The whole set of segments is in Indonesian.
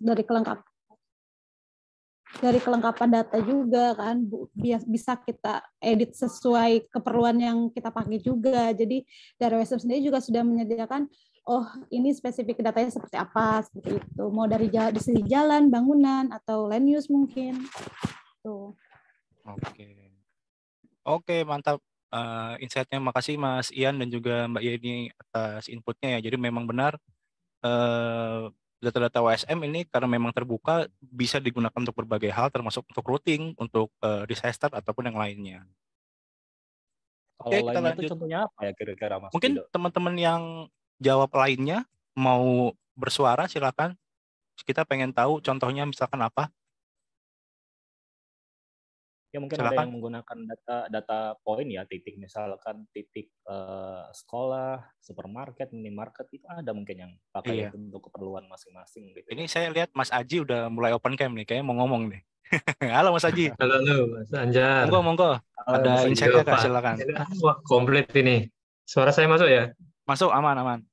dari kelengkapan data juga kan, bisa kita edit sesuai keperluan yang kita pakai juga. Jadi dari OSM sendiri juga sudah menyediakan, oh ini spesifik datanya seperti apa, seperti itu. Mau dari segi jalan, bangunan, atau land use mungkin. Tuh. Oke, mantap insight-nya. Makasih Mas Ian dan juga Mbak Yeni atas inputnya ya. Jadi memang benar data-data OSM ini karena memang terbuka bisa digunakan untuk berbagai hal, termasuk untuk routing, untuk disaster ataupun yang lainnya. Kalau lainnya itu contohnya apa ya kira-kira Mas? Mungkin teman-teman yang jawab lainnya mau bersuara, silakan. Kita pengen tahu contohnya misalkan apa. Ya mungkin silakan. Ada yang menggunakan data poin ya, titik misalkan titik sekolah, supermarket, minimarket, itu ada mungkin yang pakai itu untuk keperluan masing-masing gitu. Ini saya lihat Mas Aji udah mulai open cam nih, kayaknya mau ngomong nih. Halo Mas Aji. Halo Mas Anjar. Monggo. Ada insight-nya Kak, silakan. Wah, komplit ini. Suara saya masuk ya? Masuk, aman.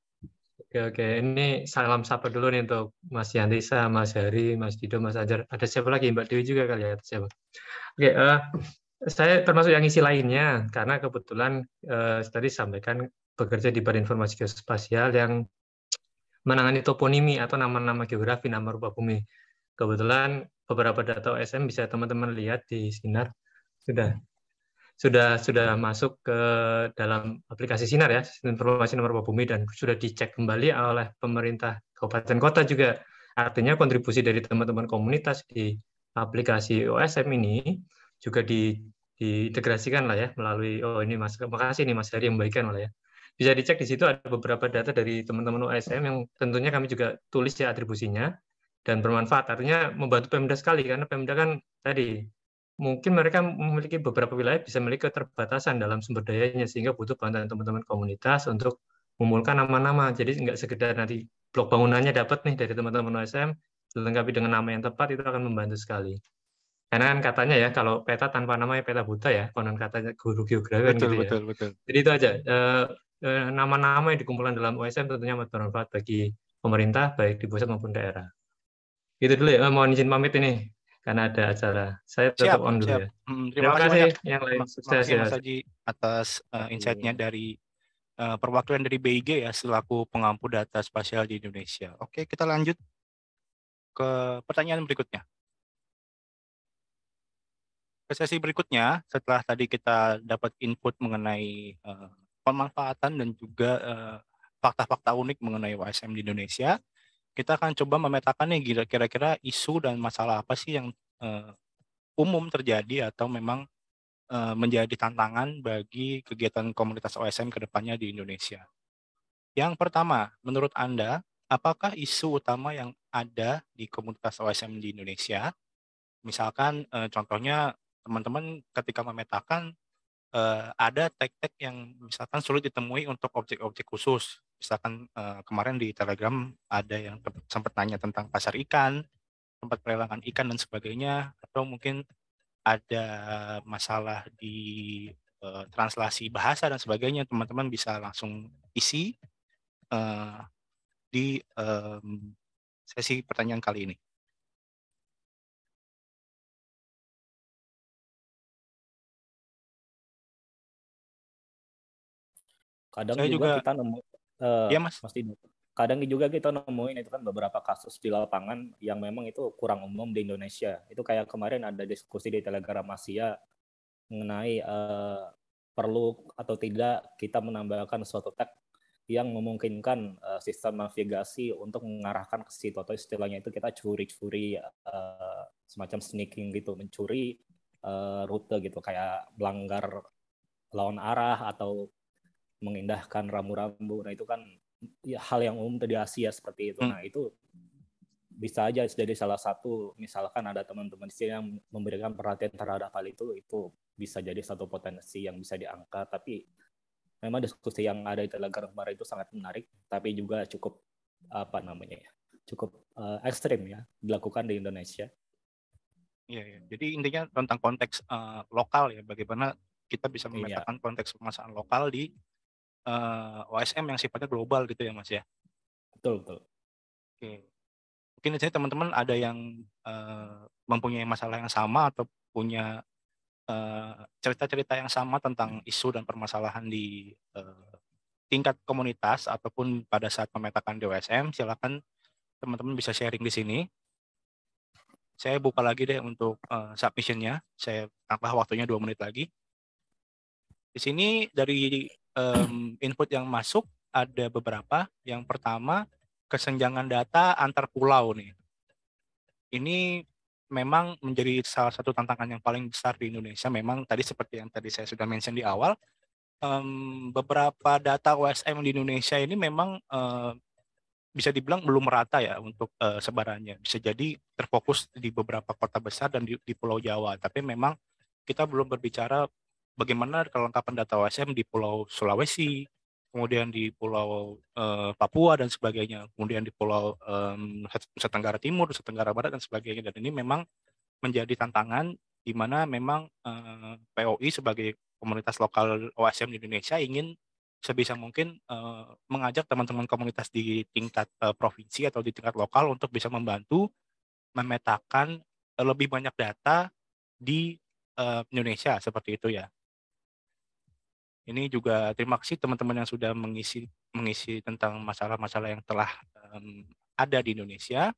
Oke. Ini salam sapa dulu nih untuk Mas Yantisa, Mas Hari, Mas Dido, Mas Anjar. Ada siapa lagi? Mbak Dewi juga kali ya? Siapa? Oke, saya termasuk yang isi lainnya karena kebetulan tadi sampaikan bekerja di Badan Informasi Geospasial yang menangani toponimi atau nama-nama geografi, nama rupa bumi. Kebetulan beberapa data OSM bisa teman-teman lihat di Sinar sudah masuk ke dalam aplikasi Sinar ya, informasi nomor rupa bumi, dan sudah dicek kembali oleh pemerintah kabupaten kota juga. Artinya kontribusi dari teman-teman komunitas di aplikasi OSM ini juga diintegrasikan lah ya melalui ini makasih nih Mas Heri yang membagikan lah ya. Bisa dicek di situ ada beberapa data dari teman-teman OSM yang tentunya kami juga tulis ya atribusinya dan bermanfaat. Artinya membantu Pemda sekali karena Pemda kan tadi mungkin mereka memiliki beberapa wilayah bisa memiliki keterbatasan dalam sumber dayanya sehingga butuh bantuan teman-teman komunitas untuk mengumpulkan nama-nama. Jadi nggak sekedar nanti blok bangunannya dapat nih dari teman-teman OSM, dilengkapi dengan nama yang tepat, itu akan membantu sekali. Karena kan katanya ya kalau peta tanpa nama ya peta buta ya, konon katanya guru geografi kan gitu ya. Betul. Jadi itu aja. Nama-nama yang dikumpulkan dalam OSM tentunya bermanfaat bagi pemerintah baik di pusat maupun daerah. Gitu dulu ya. Mohon izin pamit ini karena ada acara. Saya tetap on dulu ya. Terima kasih banyak. Yang lain Terima kasih Mas Haji atas insight-nya dari perwakilan dari BIG ya selaku pengampu data spasial di Indonesia. Oke, kita lanjut ke pertanyaan berikutnya. Ke sesi berikutnya, setelah tadi kita dapat input mengenai pemanfaatan dan juga fakta-fakta unik mengenai OSM di Indonesia, kita akan coba memetakan nih kira-kira isu dan masalah apa sih yang umum terjadi atau memang menjadi tantangan bagi kegiatan komunitas OSM ke depannya di Indonesia. Yang pertama, menurut Anda, apakah isu utama yang ada di komunitas OSM di Indonesia? Misalkan contohnya teman-teman ketika memetakan ada tag-tag yang misalkan sulit ditemui untuk objek-objek khusus. Misalkan kemarin di Telegram ada yang sempat tanya tentang pasar ikan, tempat pelelangan ikan dan sebagainya, atau mungkin ada masalah di translasi bahasa dan sebagainya, teman-teman bisa langsung isi di sesi pertanyaan kali ini. Kadang juga kita nemu, ya Mas. Kadang juga kita nemuin itu kan beberapa kasus di lapangan yang memang itu kurang umum di Indonesia. Itu kayak kemarin ada diskusi di Telegram Asia mengenai perlu atau tidak kita menambahkan suatu tag yang memungkinkan sistem navigasi untuk mengarahkan ke situ, atau istilahnya itu kita curi-curi semacam sneaking gitu, mencuri rute gitu, kayak melanggar lawan arah atau mengindahkan rambu-rambu. Nah itu kan ya, hal yang umum di Asia seperti itu. Nah itu bisa aja jadi salah satu, misalkan ada teman-teman di sini yang memberikan perhatian terhadap hal itu bisa jadi satu potensi yang bisa diangkat. Tapi memang diskusi yang ada di Telegram kemarin itu sangat menarik, tapi juga cukup cukup ekstrim ya dilakukan di Indonesia. Iya. Jadi intinya tentang konteks lokal ya, bagaimana kita bisa memetakan konteks permasalahan lokal di OSM yang sifatnya global gitu ya Mas ya. Betul. Oke. Mungkin di sini teman-teman ada yang mempunyai masalah yang sama atau punya cerita-cerita yang sama tentang isu dan permasalahan di tingkat komunitas ataupun pada saat memetakan DWSM, silakan teman-teman bisa sharing di sini. Saya buka lagi deh untuk submission-nya. Saya tambah waktunya 2 menit lagi. Di sini dari input yang masuk ada beberapa. Yang pertama, kesenjangan data antar pulau nih. Ini memang menjadi salah satu tantangan yang paling besar di Indonesia. Memang tadi seperti yang tadi saya sudah mention di awal, beberapa data OSM di Indonesia ini memang bisa dibilang belum merata ya untuk sebarannya. Bisa jadi terfokus di beberapa kota besar dan di Pulau Jawa. Tapi memang kita belum berbicara bagaimana kelengkapan data OSM di Pulau Sulawesi, kemudian di Pulau Papua dan sebagainya, kemudian di Pulau Nusa Tenggara Timur, Nusa Tenggara Barat dan sebagainya. Dan ini memang menjadi tantangan di mana memang POI sebagai komunitas lokal OSM di Indonesia ingin sebisa mungkin mengajak teman-teman komunitas di tingkat provinsi atau di tingkat lokal untuk bisa membantu memetakan lebih banyak data di Indonesia seperti itu ya. Ini juga terima kasih teman-teman yang sudah mengisi tentang masalah-masalah yang telah ada di Indonesia.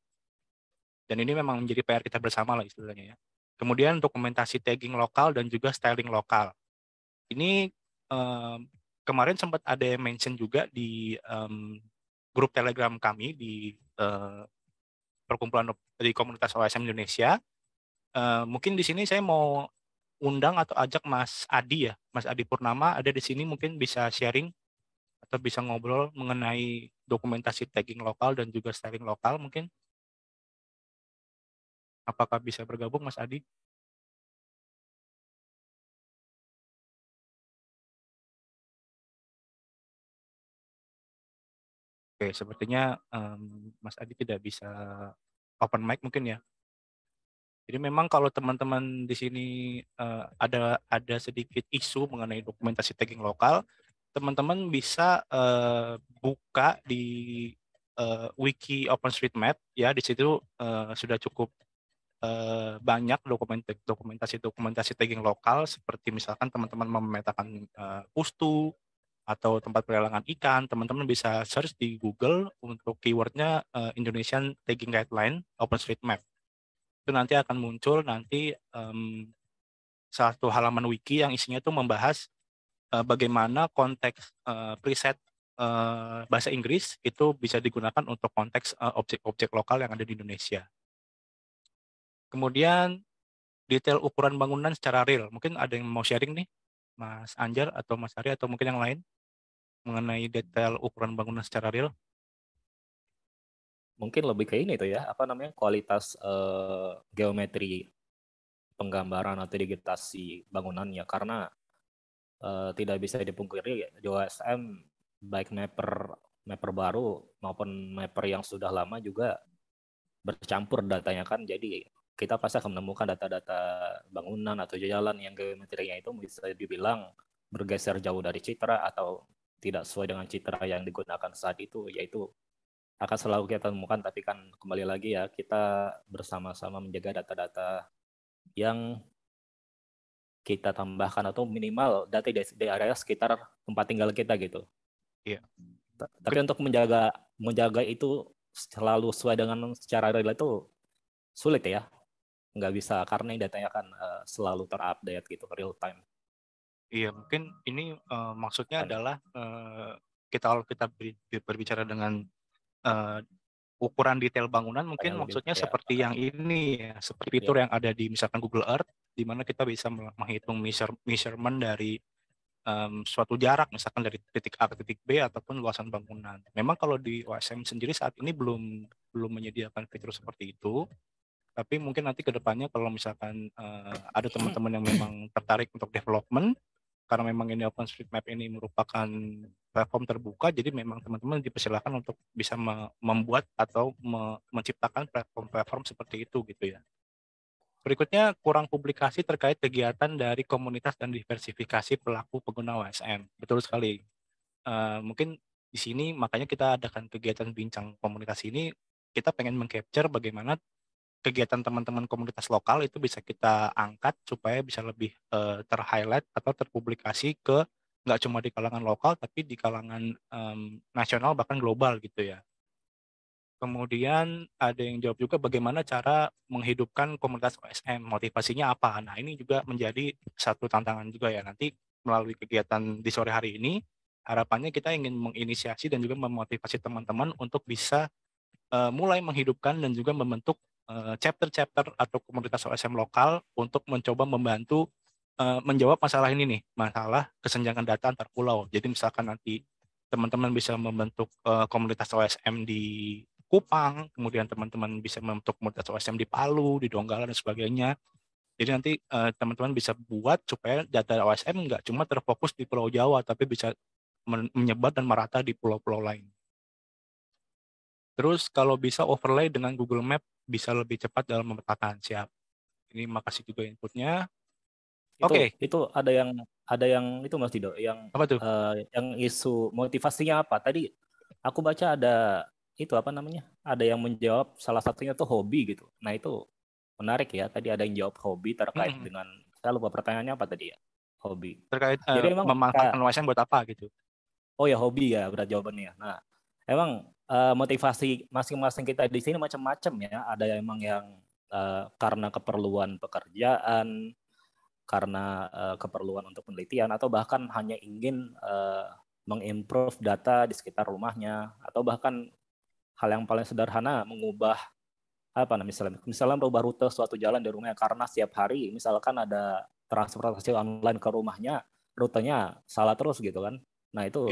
Dan ini memang menjadi PR kita bersama lah istilahnya ya. Kemudian dokumentasi tagging lokal dan juga styling lokal. Ini kemarin sempat ada yang mention juga di grup Telegram kami di perkumpulan di komunitas OSM Indonesia. Mungkin di sini saya mau undang atau ajak Mas Adi ya, Mas Adi Purnama ada di sini, mungkin bisa sharing atau bisa ngobrol mengenai dokumentasi tagging lokal dan juga styling lokal mungkin. Apakah bisa bergabung Mas Adi? Oke, sepertinya Mas Adi tidak bisa open mic mungkin ya. Jadi memang kalau teman-teman di sini ada sedikit isu mengenai dokumentasi tagging lokal, teman-teman bisa buka di wiki OpenStreetMap ya. Di situ sudah cukup banyak dokumentasi tagging lokal, seperti misalkan teman-teman memetakan pustu atau tempat pelelangan ikan, teman-teman bisa search di Google untuk keywordnya Indonesian Tagging Guideline OpenStreetMap. Itu nanti akan muncul nanti satu halaman wiki yang isinya itu membahas bagaimana konteks preset bahasa Inggris itu bisa digunakan untuk konteks objek-objek lokal yang ada di Indonesia. Kemudian detail ukuran bangunan secara real. Mungkin ada yang mau sharing nih, Mas Anjar atau Mas Ari atau mungkin yang lain mengenai detail ukuran bangunan secara real. Mungkin lebih ke ini tuh ya, apa namanya, kualitas geometri penggambaran atau digitasi bangunannya, karena tidak bisa dipungkiri DOSM baik mapper baru maupun mapper yang sudah lama juga bercampur datanya kan, jadi kita pasti akan menemukan data-data bangunan atau jalan yang geometrinya itu bisa dibilang bergeser jauh dari citra atau tidak sesuai dengan citra yang digunakan saat itu, yaitu akan selalu kita temukan. Tapi kan kembali lagi ya, kita bersama-sama menjaga data-data yang kita tambahkan atau minimal data di area sekitar tempat tinggal kita gitu. Iya. Tapi untuk menjaga itu selalu sesuai dengan secara real itu sulit ya. Nggak bisa karena datanya kan selalu terupdate gitu, real time. Iya, mungkin ini maksudnya adalah kalau kita berbicara dengan ukuran detail bangunan, mungkin maksudnya seperti yang ini ya, seperti fitur yang ada di misalkan Google Earth, di mana kita bisa menghitung measurement dari suatu jarak, misalkan dari titik A ke titik B ataupun luasan bangunan. Memang kalau di OSM sendiri saat ini belum menyediakan fitur seperti itu, tapi mungkin nanti ke depannya kalau misalkan ada teman-teman yang memang tertarik untuk development, karena memang ini OpenStreetMap ini merupakan platform terbuka, jadi memang teman-teman dipersilakan untuk bisa membuat atau menciptakan platform-platform seperti itu gitu ya. Berikutnya, kurang publikasi terkait kegiatan dari komunitas dan diversifikasi pelaku pengguna OSM. Betul sekali. Mungkin di sini makanya kita adakan kegiatan bincang komunitas ini kita pengen meng-capture bagaimana kegiatan teman-teman komunitas lokal itu bisa kita angkat supaya bisa lebih ter-highlight atau terpublikasi ke nggak cuma di kalangan lokal tapi di kalangan nasional bahkan global gitu ya. Kemudian ada yang jawab juga bagaimana cara menghidupkan komunitas OSM, motivasinya apa. Nah ini juga menjadi satu tantangan juga ya. Nanti melalui kegiatan di sore hari ini, harapannya kita ingin menginisiasi dan juga memotivasi teman-teman untuk bisa mulai menghidupkan dan juga membentuk chapter-chapter atau komunitas OSM lokal untuk mencoba membantu menjawab masalah ini nih, masalah kesenjangan data antar pulau. Jadi misalkan nanti teman-teman bisa membentuk komunitas OSM di Kupang, kemudian teman-teman bisa membentuk komunitas OSM di Palu, di Donggala, dan sebagainya. Jadi nanti teman-teman bisa buat supaya data OSM nggak cuma terfokus di Pulau Jawa, tapi bisa menyebar dan merata di pulau-pulau lain. Terus kalau bisa overlay dengan Google Map bisa lebih cepat dalam memetakan. Siap. Ini makasih juga inputnya. Oke. Itu ada yang itu Mas Dido, yang Apa tuh? yang isu motivasinya apa? Tadi aku baca ada itu apa namanya? Ada yang menjawab salah satunya tuh hobi gitu. Nah, itu menarik ya. Tadi ada yang jawab hobi terkait dengan, saya lupa pertanyaannya apa tadi ya. Hobi. Terkait Jadi emang memanfaatkan OSM buat apa gitu. oh ya, hobi ya berat jawabannya. Nah, emang motivasi masing-masing kita di sini macam-macam ya. Ada yang emang yang karena keperluan pekerjaan, karena keperluan untuk penelitian, atau bahkan hanya ingin mengimprove data di sekitar rumahnya, atau bahkan hal yang paling sederhana mengubah apa namanya, misalnya merubah rute suatu jalan di rumahnya karena setiap hari misalkan ada transportasi online ke rumahnya, rutenya salah terus gitu kan. Nah itu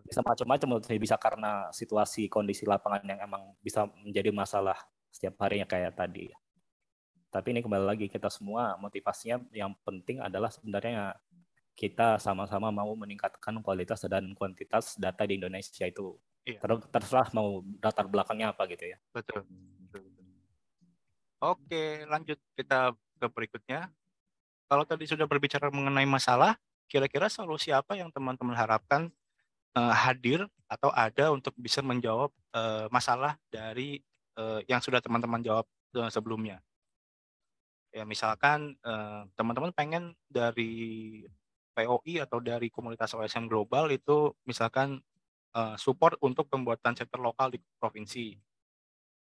bisa macam-macam, bisa karena situasi kondisi lapangan yang emang bisa menjadi masalah setiap harinya kayak tadi. Tapi ini kembali lagi, kita semua motivasinya yang penting adalah sebenarnya kita sama-sama mau meningkatkan kualitas dan kuantitas data di Indonesia itu. Terserah mau latar belakangnya apa gitu ya. Betul. Oke, lanjut kita ke berikutnya. Kalau tadi sudah berbicara mengenai masalah, kira-kira solusi apa yang teman-teman harapkan hadir atau ada untuk bisa menjawab masalah dari yang sudah teman-teman jawab sebelumnya? Ya, misalkan teman-teman pengen dari POI atau dari komunitas OSM global itu misalkan support untuk pembuatan chapter lokal di provinsi.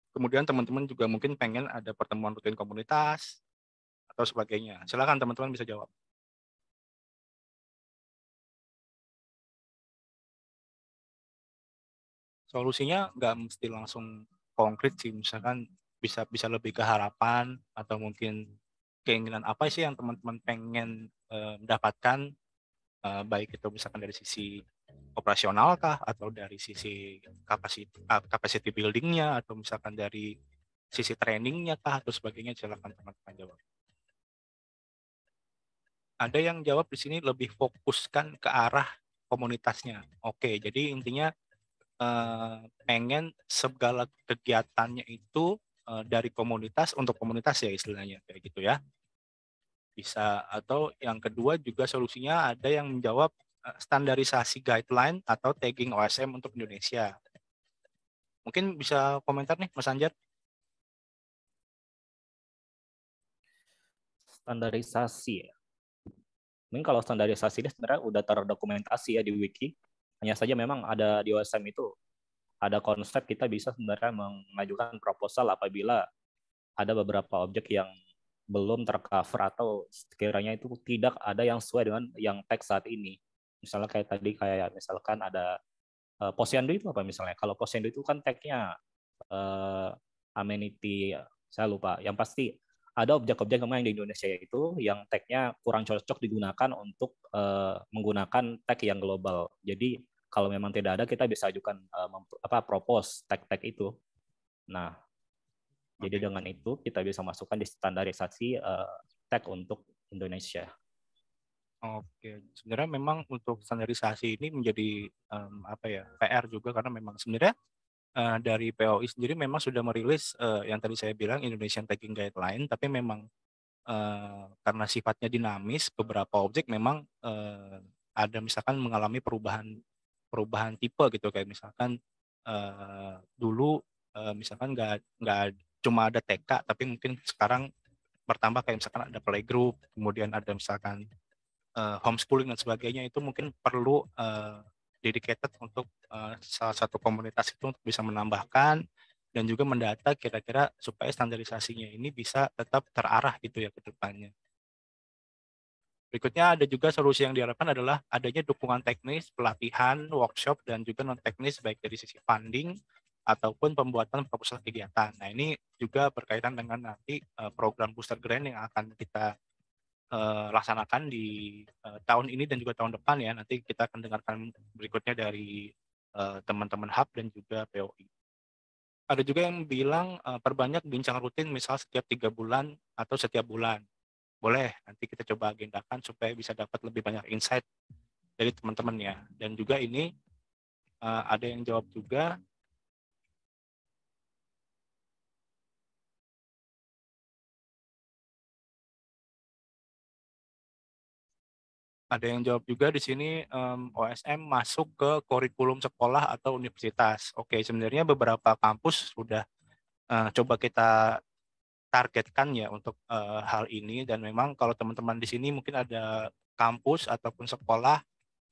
Kemudian teman-teman juga mungkin pengen ada pertemuan rutin komunitas atau sebagainya. Silakan teman-teman bisa jawab. Solusinya nggak mesti langsung konkret sih, misalkan bisa lebih ke harapan atau mungkin keinginan apa sih yang teman-teman pengen mendapatkan, baik itu misalkan dari sisi operasional kah atau dari sisi capacity building-nya atau misalkan dari sisi trainingnya kah atau sebagainya. Silakan teman-teman jawab. Ada yang jawab di sini lebih fokuskan ke arah komunitasnya. Oke, jadi intinya pengen segala kegiatannya itu dari komunitas untuk komunitas ya istilahnya kayak gitu ya. Bisa. Atau yang kedua juga solusinya ada yang menjawab standarisasi guideline atau tagging OSM untuk Indonesia. Mungkin bisa komentar nih Mas Anjar. Standarisasi ya. Mungkin kalau standarisasi ini sebenarnya udah terdokumentasi ya di wiki. Hanya saja memang ada di OSM itu ada konsep kita bisa sebenarnya mengajukan proposal apabila ada beberapa objek yang belum tercover atau sekiranya itu tidak ada yang sesuai dengan yang tag saat ini. Misalnya kayak tadi, kayak misalkan ada Posyandu itu apa misalnya? Kalau Posyandu itu kan tagnya amenity, saya lupa. Yang pasti ada objek-objek yang di Indonesia itu yang tagnya kurang cocok digunakan untuk menggunakan tag yang global. Jadi kalau memang tidak ada, kita bisa ajukan propose tag-tag itu. Nah, jadi dengan itu kita bisa masukkan di standarisasi tag untuk Indonesia. Oke, sebenarnya memang untuk standarisasi ini menjadi PR juga karena memang sebenarnya dari POI sendiri memang sudah merilis yang tadi saya bilang Indonesian Tagging Guideline, tapi memang karena sifatnya dinamis, beberapa objek memang ada misalkan mengalami perubahan tipe gitu, kayak misalkan dulu misalkan nggak cuma ada TK, tapi mungkin sekarang bertambah kayak misalkan ada playgroup, kemudian ada misalkan homeschooling dan sebagainya, itu mungkin perlu dedicated untuk salah satu komunitas itu untuk bisa menambahkan dan juga mendata kira-kira supaya standarisasinya ini bisa tetap terarah gitu ya ke depannya. Berikutnya ada juga solusi yang diharapkan adalah adanya dukungan teknis, pelatihan, workshop, dan juga non-teknis baik dari sisi funding ataupun pembuatan proposal kegiatan. Nah, ini juga berkaitan dengan nanti program booster grant yang akan kita laksanakan di tahun ini dan juga tahun depan ya. Nanti kita akan dengarkan berikutnya dari teman-teman Hub dan juga POI. Ada juga yang bilang perbanyak bincang rutin misal setiap 3 bulan atau setiap bulan. Boleh, nanti kita coba agendakan supaya bisa dapat lebih banyak insight dari teman-teman ya. Dan juga ini ada yang jawab juga, di sini OSM masuk ke kurikulum sekolah atau universitas. Oke, sebenarnya beberapa kampus sudah coba kita targetkan ya untuk hal ini, dan memang kalau teman-teman di sini mungkin ada kampus ataupun sekolah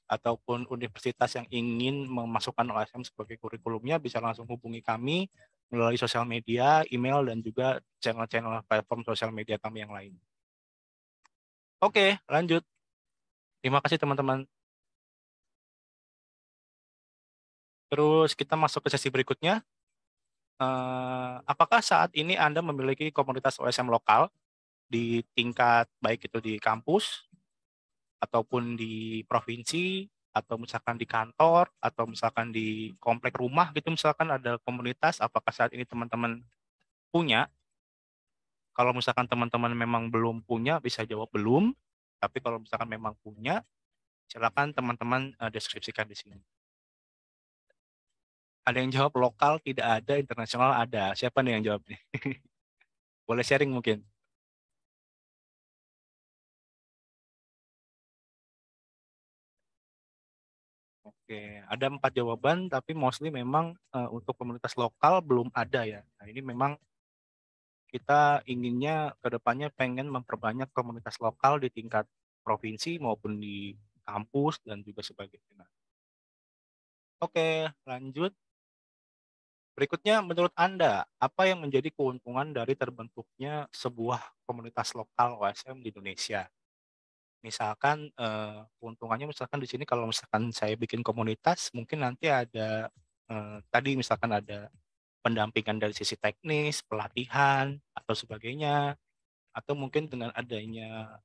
ataupun universitas yang ingin memasukkan OSM sebagai kurikulumnya, bisa langsung hubungi kami melalui sosial media, email, dan juga channel-channel platform sosial media kami yang lain. Oke, lanjut. Terima kasih teman-teman. Terus kita masuk ke sesi berikutnya. Apakah saat ini Anda memiliki komunitas OSM lokal di tingkat baik itu di kampus ataupun di provinsi atau misalkan di kantor atau misalkan di komplek rumah gitu, misalkan ada komunitas, apakah saat ini teman-teman punya? Kalau misalkan teman-teman memang belum punya, bisa jawab belum. Tapi kalau misalkan memang punya, silakan teman-teman deskripsikan di sini. Ada yang jawab lokal tidak ada, internasional ada. Siapa nih yang jawab nih? Boleh sharing mungkin. Oke, ada 4 jawaban, tapi mostly memang untuk komunitas lokal belum ada ya. Nah, ini memang kita inginnya ke depannya pengen memperbanyak komunitas lokal di tingkat provinsi maupun di kampus dan juga sebagainya. Oke, lanjut. Berikutnya, menurut Anda, apa yang menjadi keuntungan dari terbentuknya sebuah komunitas lokal OSM di Indonesia? Misalkan keuntungannya, misalkan di sini kalau misalkan saya bikin komunitas, mungkin nanti ada tadi misalkan ada pendampingan dari sisi teknis, pelatihan atau sebagainya, atau mungkin dengan adanya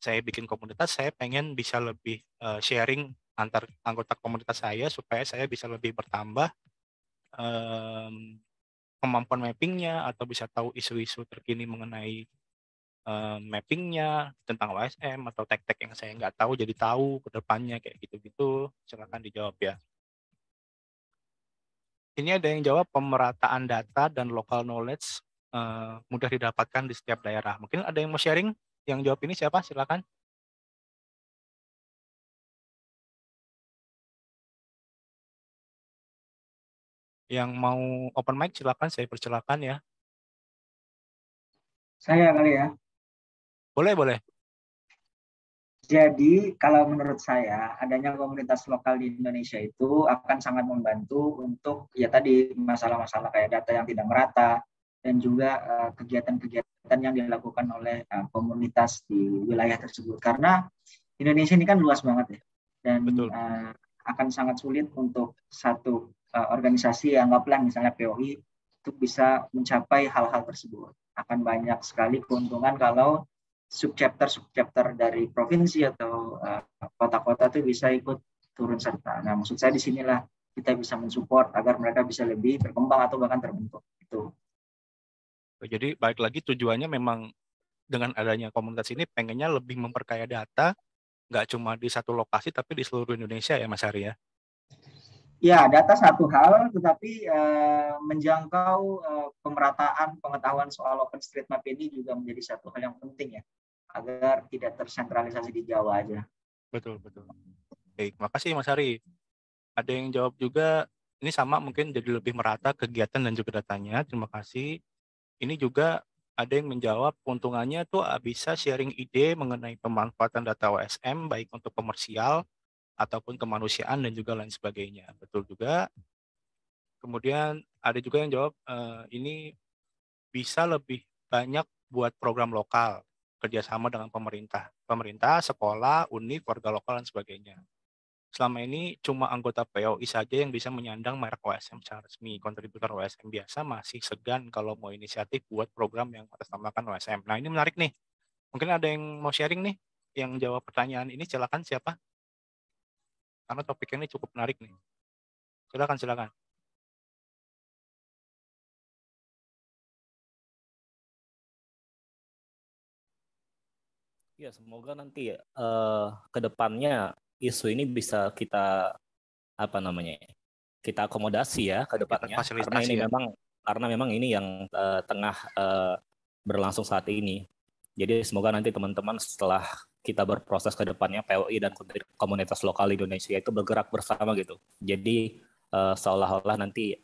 saya bikin komunitas, saya pengen bisa lebih sharing antar anggota komunitas saya supaya saya bisa lebih bertambah kemampuan mappingnya atau bisa tahu isu-isu terkini mengenai mappingnya tentang OSM atau tag-tag yang saya nggak tahu jadi tahu ke depannya kayak gitu-gitu. Silakan dijawab ya. Ini ada yang jawab pemerataan data dan local knowledge mudah didapatkan di setiap daerah. Mungkin ada yang mau sharing? Yang jawab ini siapa? Silakan. Yang mau open mic silakan, saya persilakan ya. Saya kali ya. Boleh, boleh. Jadi kalau menurut saya adanya komunitas lokal di Indonesia itu akan sangat membantu untuk ya tadi masalah-masalah kayak data yang tidak merata dan juga kegiatan-kegiatan yang dilakukan oleh komunitas di wilayah tersebut. Karena Indonesia ini kan luas banget ya, dan akan sangat sulit untuk satu organisasi, anggaplah misalnya POI, untuk bisa mencapai hal-hal tersebut. Akan banyak sekali keuntungan kalau subchapter dari provinsi atau kota-kota itu bisa ikut turun serta. Nah, maksud saya di sinilah kita bisa mensupport agar mereka bisa lebih berkembang atau bahkan terbentuk. Itu. Jadi balik lagi tujuannya memang dengan adanya komunitas ini pengennya lebih memperkaya data, nggak cuma di satu lokasi tapi di seluruh Indonesia ya Mas Ari ya? Ya, data satu hal, tetapi menjangkau pemerataan pengetahuan soal OpenStreetMap ini juga menjadi satu hal yang penting ya, agar tidak tersentralisasi di Jawa aja. Betul, betul. Baik, makasih Mas Ari. Ada yang jawab juga ini sama mungkin jadi lebih merata kegiatan dan juga datanya. Terima kasih. Ini juga ada yang menjawab keuntungannya tuh bisa sharing ide mengenai pemanfaatan data OSM baik untuk komersial ataupun kemanusiaan dan juga lain sebagainya. Betul juga. Kemudian ada juga yang jawab ini bisa lebih banyak buat program lokal kerjasama dengan pemerintah, sekolah, univ, warga lokal dan sebagainya. Selama ini cuma anggota POI saja yang bisa menyandang merek OSM secara resmi. Kontributor OSM biasa masih segan kalau mau inisiatif buat program yang atasnamakan OSM. Nah, ini menarik nih. Mungkin ada yang mau sharing nih, yang jawab pertanyaan ini. Silakan, siapa? Karena topik ini cukup menarik nih. Silakan. Ya, semoga nanti ke depannya isu ini bisa kita kita akomodasi ya ke depannya, karena memang ini yang tengah berlangsung saat ini. Jadi semoga nanti teman-teman setelah kita berproses ke depannya, POI dan komunitas lokal Indonesia itu bergerak bersama gitu. Jadi seolah-olah nanti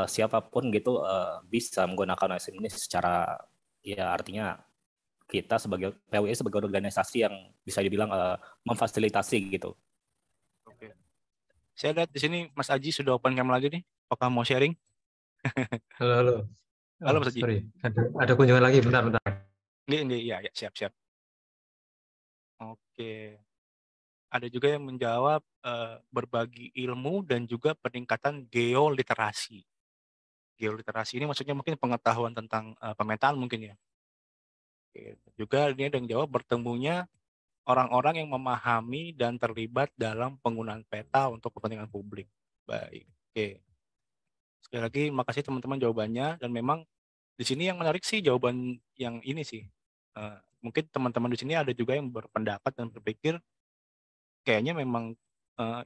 siapapun gitu bisa menggunakan OSM ini secara, ya artinya kita sebagai POI sebagai organisasi yang bisa dibilang memfasilitasi gitu. Oke. Saya lihat di sini Mas Aji sudah open cam lagi nih. Apakah mau sharing? Halo. Halo Mas Aji. Sorry, ada kunjungan lagi. Bentar. Iya, siap. Oke. Ada juga yang menjawab berbagi ilmu dan juga peningkatan geoliterasi. Geoliterasi ini maksudnya mungkin pengetahuan tentang pemetaan mungkin ya. Juga ini ada yang jawab bertemunya orang-orang yang memahami dan terlibat dalam penggunaan peta untuk kepentingan publik. Baik, oke. Sekali lagi, makasih teman-teman jawabannya. Dan memang di sini yang menarik sih jawaban yang ini sih. Mungkin teman-teman di sini ada juga yang berpendapat dan berpikir kayaknya memang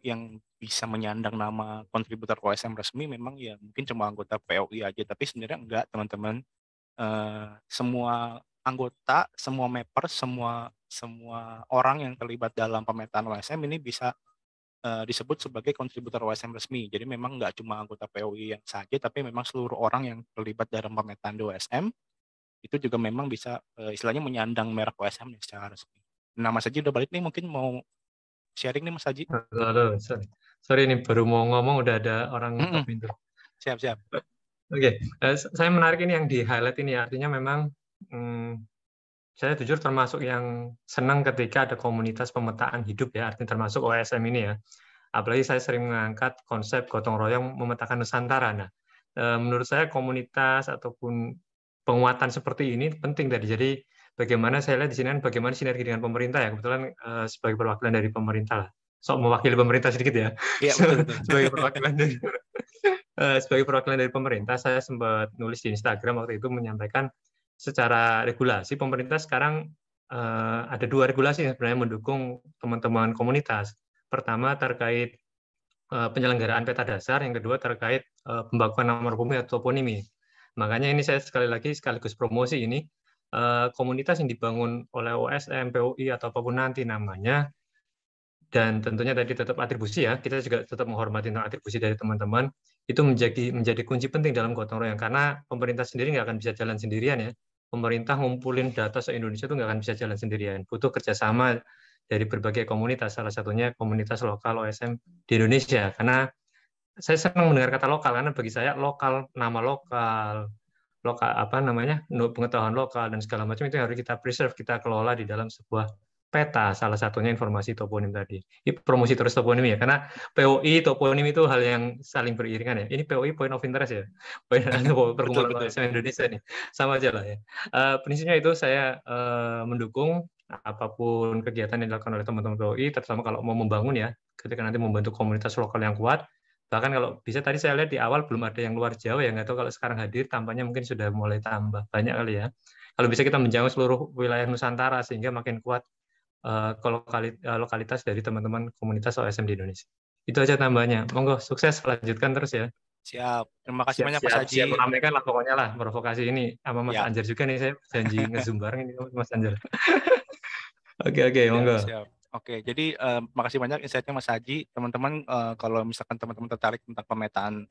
yang bisa menyandang nama kontributor OSM resmi memang ya mungkin cuma anggota POI aja. Tapi sebenarnya enggak, teman-teman. Semua anggota, semua mapper, semua orang yang terlibat dalam pemetaan OSM ini bisa disebut sebagai kontributor OSM resmi. Jadi memang nggak cuma anggota POI yang saja, tapi memang seluruh orang yang terlibat dalam pemetaan di OSM itu juga memang bisa istilahnya menyandang merek OSM secara resmi. Nah, Mas Haji udah balik nih, mungkin mau sharing nih Mas Haji. Halo, sorry ini baru mau ngomong udah ada orang ngetok pintu. Siap. Oke, saya menarik ini yang di highlight ini, artinya memang saya jujur termasuk yang senang ketika ada komunitas pemetaan hidup ya, artinya termasuk OSM ini ya. Apalagi saya sering mengangkat konsep gotong royong memetakan Nusantara. Nah, menurut saya komunitas ataupun penguatan seperti ini penting tadi. Jadi bagaimana saya lihat di sini kan bagaimana sinergi dengan pemerintah ya. Kebetulan sebagai perwakilan dari pemerintah lah. Mewakili pemerintah sedikit ya. Iya, betul. Sebagai perwakilan dari pemerintah, saya sempat nulis di Instagram waktu itu menyampaikan secara regulasi pemerintah sekarang ada 2 regulasi yang sebenarnya mendukung teman-teman komunitas. Pertama terkait penyelenggaraan peta dasar, yang kedua terkait pembakuan nomor bumi atau toponimi. Makanya ini saya sekaligus promosi ini komunitas yang dibangun oleh OSM, POI atau apapun nanti namanya, dan tentunya tadi tetap atribusi ya, kita juga tetap menghormati tentang atribusi dari teman-teman, itu menjadi kunci penting dalam gotong royong, karena pemerintah sendiri nggak akan bisa jalan sendirian ya. Pemerintah ngumpulin data se-Indonesia itu nggak akan bisa jalan sendirian, butuh kerjasama dari berbagai komunitas, salah satunya komunitas lokal OSM di Indonesia. Karena saya senang mendengar kata lokal, karena bagi saya lokal, nama lokal pengetahuan lokal dan segala macam itu harus kita preserve, kita kelola di dalam sebuah peta, salah satunya informasi toponim tadi. Ini promosi terus toponim ya, karena POI, toponim itu hal yang saling beriringan ya. Ini POI point of interest ya, perkumpulan OSM Indonesia nih, sama aja lah ya. Prinsipnya itu saya mendukung apapun kegiatan yang dilakukan oleh teman-teman POI, terutama kalau mau membangun ya, ketika nanti membantu komunitas lokal yang kuat. Bahkan kalau bisa tadi saya lihat di awal belum ada yang luar Jawa ya, nggak tahu kalau sekarang hadir tampaknya mungkin sudah mulai tambah banyak kali ya. Kalau bisa kita menjangkau seluruh wilayah Nusantara sehingga makin kuat lokalitas dari teman-teman komunitas OSM di Indonesia. Itu aja tambahnya. Monggo sukses, lanjutkan terus ya. Siap. Terima kasih banyak Mas Haji. Siap meramaikan lah pokoknya lah provokasi ini sama Mas Anjar juga nih, saya janji nge-zoom bareng ini Mas Anjar. Oke, monggo. Siap. Oke, jadi makasih banyak insight-nya Mas Haji. Teman-teman, kalau misalkan teman-teman tertarik tentang pemetaan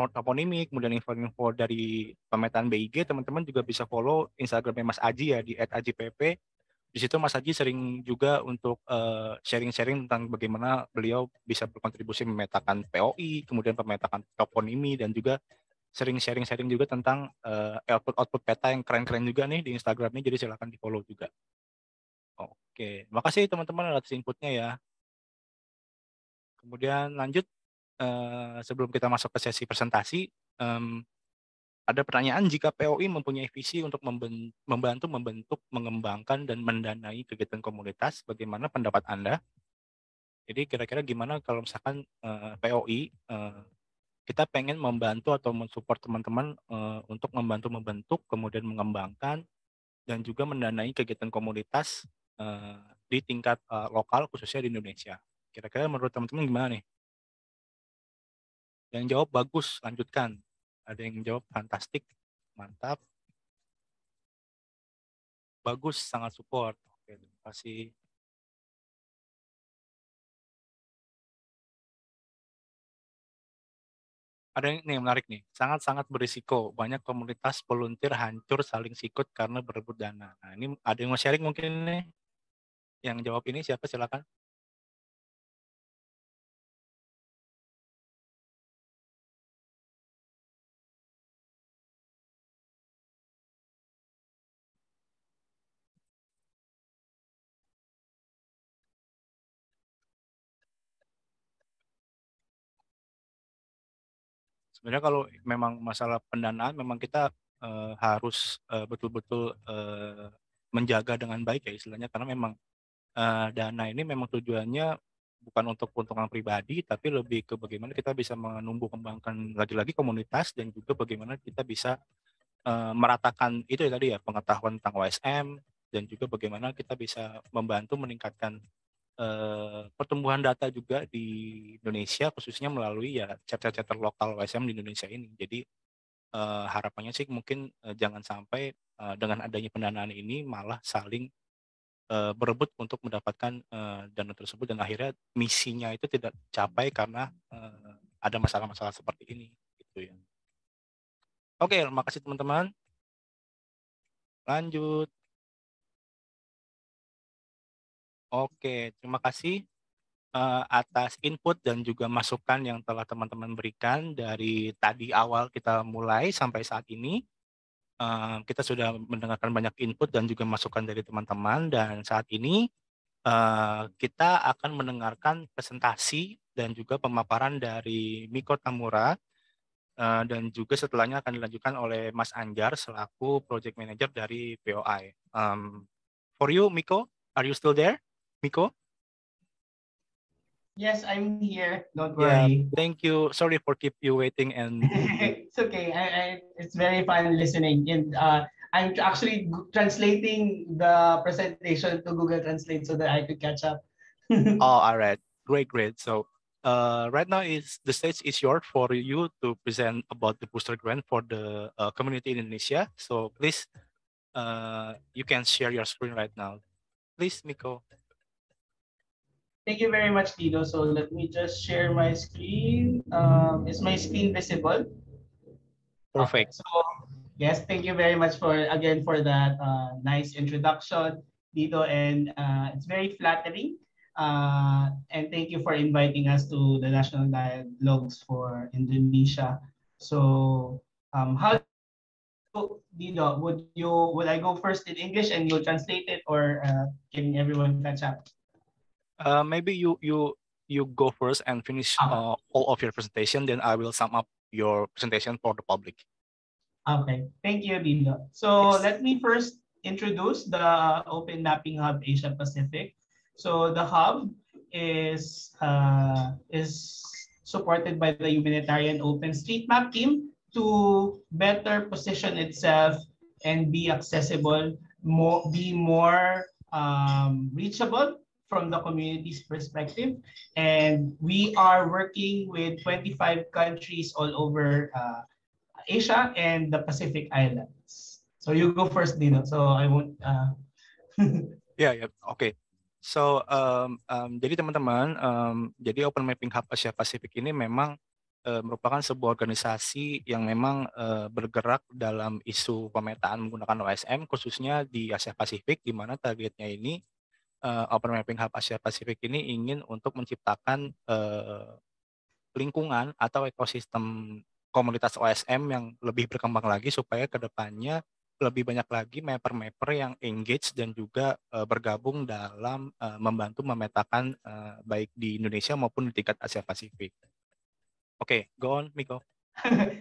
toponimik, kemudian info-info dari pemetaan BIG, teman-teman juga bisa follow Instagramnya Mas Haji ya di @hajipp. Di situ Mas Haji sering juga untuk sharing-sharing tentang bagaimana beliau bisa berkontribusi memetakan POI, kemudian pemetaan toponimi, dan juga sering sharing-sharing juga tentang output peta yang keren-keren juga nih di Instagramnya, jadi silakan di-follow juga. Oke, makasih teman-teman atas inputnya ya. Kemudian lanjut, sebelum kita masuk ke sesi presentasi, ada pertanyaan, jika POI mempunyai visi untuk membantu membentuk, mengembangkan, dan mendanai kegiatan komunitas, bagaimana pendapat Anda? Jadi kira-kira gimana kalau misalkan POI, kita pengen membantu atau mensupport teman-teman untuk membantu membentuk, kemudian mengembangkan, dan juga mendanai kegiatan komunitas di tingkat lokal, khususnya di Indonesia. Kira-kira menurut teman-teman gimana nih? Yang jawab bagus, lanjutkan. Ada yang jawab fantastik, mantap. Bagus, sangat support. Oke, terima kasih. Ada yang nih menarik nih, sangat-sangat berisiko. Banyak komunitas volunteer hancur saling sikut karena berebut dana. Nah, ini ada yang mau sharing mungkin nih? Yang jawab ini siapa, silakan. Sebenarnya kalau memang masalah pendanaan, memang kita harus betul-betul menjaga dengan baik ya istilahnya, karena memang dana ini memang tujuannya bukan untuk keuntungan pribadi, tapi lebih ke bagaimana kita bisa menumbuh kembangkan lagi-lagi komunitas, dan juga bagaimana kita bisa meratakan itu ya tadi ya, pengetahuan tentang OSM, dan juga bagaimana kita bisa membantu meningkatkan pertumbuhan data juga di Indonesia, khususnya melalui ya chapter-chapter lokal OSM di Indonesia ini. Jadi harapannya sih mungkin jangan sampai dengan adanya pendanaan ini malah saling berebut untuk mendapatkan dana tersebut, dan akhirnya misinya itu tidak capai karena ada masalah-masalah seperti ini gitu ya. Oke, makasih teman-teman. Lanjut. Oke, terima kasih atas input dan juga masukan yang telah teman-teman berikan dari tadi awal kita mulai sampai saat ini. Kita sudah mendengarkan banyak input dan juga masukan dari teman-teman, dan saat ini kita akan mendengarkan presentasi dan juga pemaparan dari Miko Tamura, dan juga setelahnya akan dilanjutkan oleh Mas Anjar selaku Project Manager dari POI. For you, Miko, are you still there? Miko? Yes, I'm here. Don't Yeah, worry. thank you. Sorry for keep you waiting. And It's okay. It's very fun listening. And I'm actually translating the presentation to Google Translate so that I could catch up. oh, all right. Great. So right now the stage is yours for you to present about the booster grant for the community in Indonesia. So please, you can share your screen right now. Please, Miko. Thank you very much, Tito. So let me just share my screen. Is my screen visible? Perfect. Okay. So yes, thank you very much for that nice introduction, Tito, and it's very flattering. And thank you for inviting us to the National Dialogues for Indonesia. So how Dito, would I go first in English and you'll translate it, or can everyone catch up? Maybe you go first and finish all of your presentation, then I will sum up your presentation for the public. Okay, thank you, Dito. So yes. Let me first introduce the Open Mapping Hub Asia Pacific. So the hub is supported by the humanitarian OpenStreetMap team to better position itself and be accessible, be more reachable from the community's perspective. And we are working with 25 countries all over Asia and the Pacific Islands. So you go first, Dino. So I won't. Oke. So, jadi teman-teman, jadi Open Mapping Hub Asia Pasifik ini memang merupakan sebuah organisasi yang memang bergerak dalam isu pemetaan menggunakan OSM, khususnya di Asia Pasifik, di mana targetnya ini Open Mapping Hub Asia Pasifik ini ingin untuk menciptakan lingkungan atau ekosistem komunitas OSM yang lebih berkembang lagi supaya ke depannya lebih banyak lagi mapper-mapper yang engage dan juga bergabung dalam membantu memetakan baik di Indonesia maupun di tingkat Asia Pasifik. Oke, go on, Miko.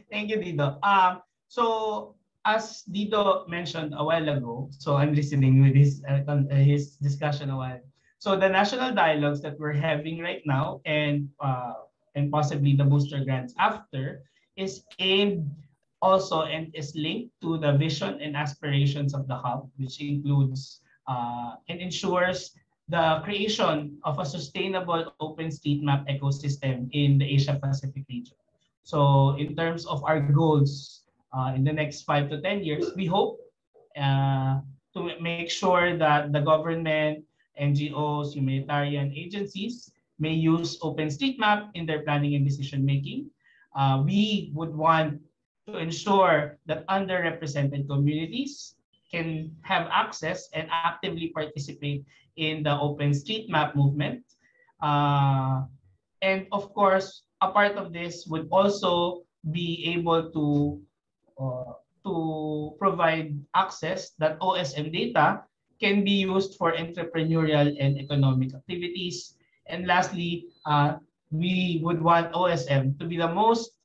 Thank you, Dido. So as Dido mentioned a while ago, so I'm listening with his discussion a while. So the national dialogues that we're having right now and possibly the booster grants after is aimed also and is linked to the vision and aspirations of the hub, which includes and ensures the creation of a sustainable OpenStreetMap ecosystem in the Asia Pacific region. So in terms of our goals in the next 5 to 10 years, we hope to make sure that the government, NGOs, humanitarian agencies may use OpenStreetMap in their planning and decision making. We would want to ensure that underrepresented communities can have access and actively participate in the OpenStreetMap movement. And of course, a part of this would also be able to provide access that OSM data can be used for entrepreneurial and economic activities. And lastly, we would want OSM to be the most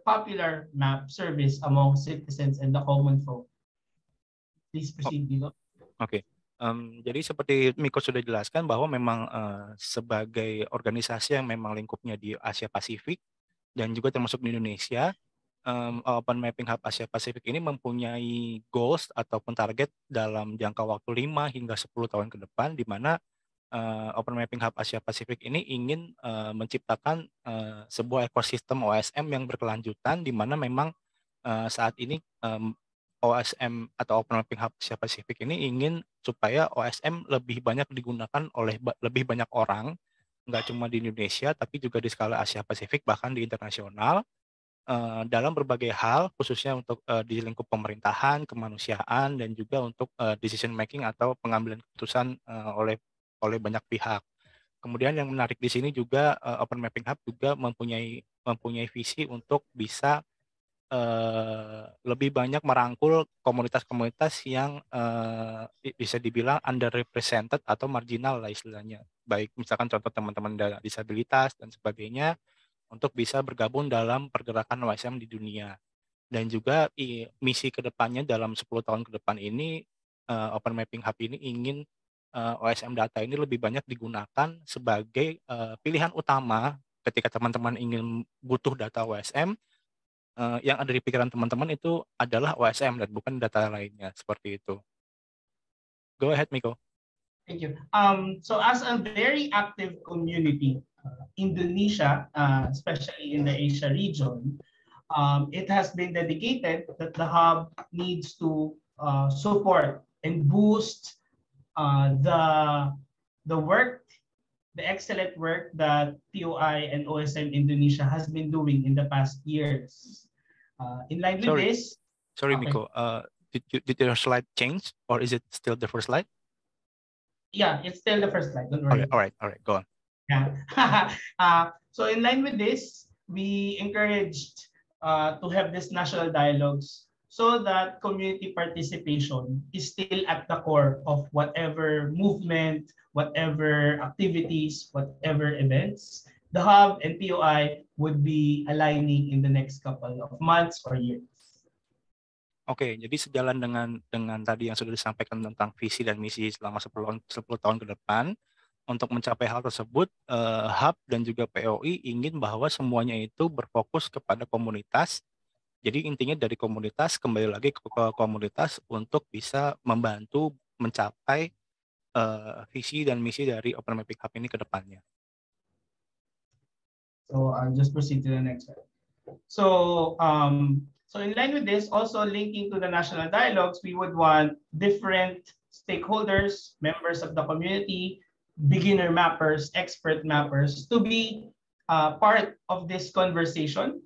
popular map service among citizens and the common folk. Please proceed, Dino. Oke. Jadi seperti Miko sudah jelaskan bahwa memang sebagai organisasi yang memang lingkupnya di Asia Pasifik dan juga termasuk di Indonesia, Open Mapping Hub Asia Pasifik ini mempunyai goals ataupun target dalam jangka waktu 5 hingga 10 tahun ke depan, di mana Open Mapping Hub Asia Pasifik ini ingin menciptakan sebuah ekosistem OSM yang berkelanjutan, di mana memang saat ini OSM atau Open Mapping Hub Asia Pasifik ini ingin supaya OSM lebih banyak digunakan oleh lebih banyak orang, nggak cuma di Indonesia, tapi juga di skala Asia Pasifik, bahkan di internasional, dalam berbagai hal, khususnya untuk di lingkup pemerintahan, kemanusiaan, dan juga untuk decision making atau pengambilan keputusan oleh banyak pihak. Kemudian yang menarik di sini juga Open Mapping Hub juga mempunyai visi untuk bisa lebih banyak merangkul komunitas-komunitas yang bisa dibilang underrepresented atau marginal lah istilahnya. Baik misalkan contoh teman-teman disabilitas dan sebagainya, untuk bisa bergabung dalam pergerakan OSM di dunia. Dan juga misi kedepannya dalam 10 tahun ke depan ini, Open Mapping Hub ini ingin OSM data ini lebih banyak digunakan sebagai pilihan utama ketika teman-teman ingin butuh data OSM. Yang ada di pikiran teman-teman itu adalah OSM dan bukan data lainnya, seperti itu. Go ahead, Miko. Thank you. So as a very active community, Indonesia, especially in the Asia region, it has been dedicated that the hub needs to support and boost the work, the excellent work that POI and OSM Indonesia has been doing in the past years. In line with this. Sorry, okay. Miko. Did your slide change, or is it still the first slide? Yeah, it's still the first slide. Don't worry. All right. Go on. Yeah. So in line with this, we encouraged to have this national dialogues so that community participation is still at the core of whatever movement, whatever activities, whatever events the hub and POI would be aligning in the next couple of months or years. Oke, jadi sejalan dengan tadi yang sudah disampaikan tentang visi dan misi selama 10 tahun ke depan, untuk mencapai hal tersebut, Hub dan juga POI ingin bahwa semuanya itu berfokus kepada komunitas. Jadi intinya dari komunitas kembali lagi ke komunitas untuk bisa membantu mencapai visi dan misi dari Open Mapping Hub ini ke depannya. So I'll just proceed to the next slide. So in line with this, also linking to the national dialogues, we would want different stakeholders, members of the community, beginner mappers, expert mappers to be part of this conversation,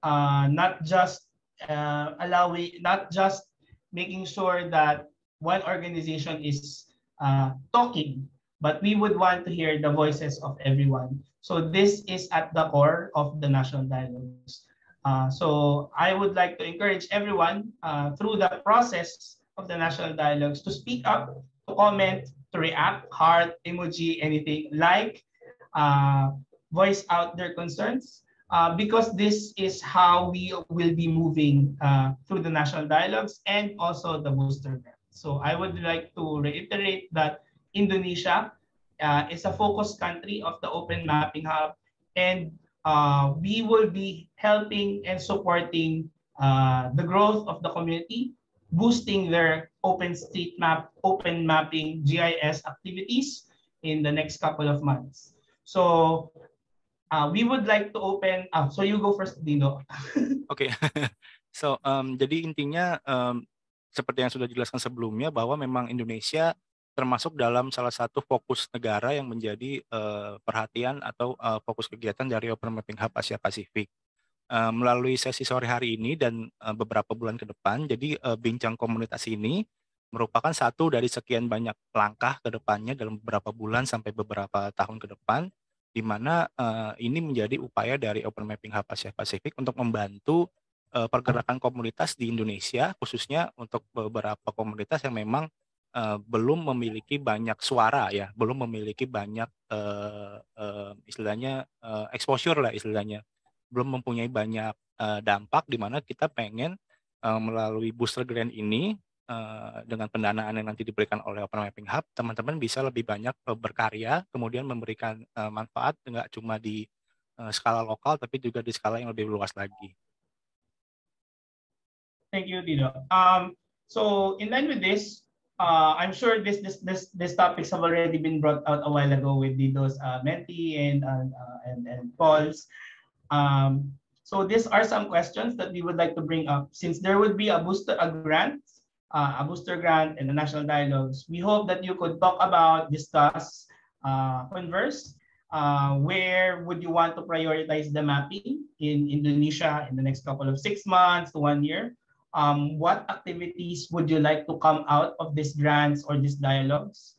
not just not just making sure that one organization is talking, but we would want to hear the voices of everyone. So this is at the core of the National Dialogues. So I would like to encourage everyone through the process of the National Dialogues to speak up, to comment, to react, heart, emoji, anything, like, voice out their concerns, because this is how we will be moving through the National Dialogues and also the booster grant. So I would like to reiterate that Indonesia is a focus country of the Open Mapping Hub, and we will be helping and supporting the growth of the community, boosting their OpenStreetMap, Open Mapping, GIS activities in the next couple of months. So we would like to open, so you go first, Dino. Oke, so jadi intinya seperti yang sudah dijelaskan sebelumnya bahwa memang Indonesia termasuk dalam salah satu fokus negara yang menjadi perhatian atau fokus kegiatan dari Open Mapping Hub Asia Pasifik. Melalui sesi sore hari ini dan beberapa bulan ke depan, jadi bincang komunitas ini merupakan satu dari sekian banyak langkah ke depannya dalam beberapa bulan sampai beberapa tahun ke depan, di mana ini menjadi upaya dari Open Mapping Hub Asia Pasifik untuk membantu pergerakan komunitas di Indonesia, khususnya untuk beberapa komunitas yang memang belum memiliki banyak suara, ya, belum memiliki banyak istilahnya exposure lah istilahnya, belum mempunyai banyak dampak, di mana kita pengen melalui booster grant ini dengan pendanaan yang nanti diberikan oleh Open Mapping Hub, teman-teman bisa lebih banyak berkarya, kemudian memberikan manfaat nggak cuma di skala lokal, tapi juga di skala yang lebih luas lagi. Thank you, Dino. So in line with this, I'm sure this topics have already been brought out a while ago with Dino's mentee and Paul's. So these are some questions that we would like to bring up. Since there would be a booster grant and the National Dialogues, we hope that you could talk about, discuss, converse. Where would you want to prioritize the mapping in Indonesia in the next couple of 6 months to 1 year? What activities would you like to come out of these grants or these dialogues?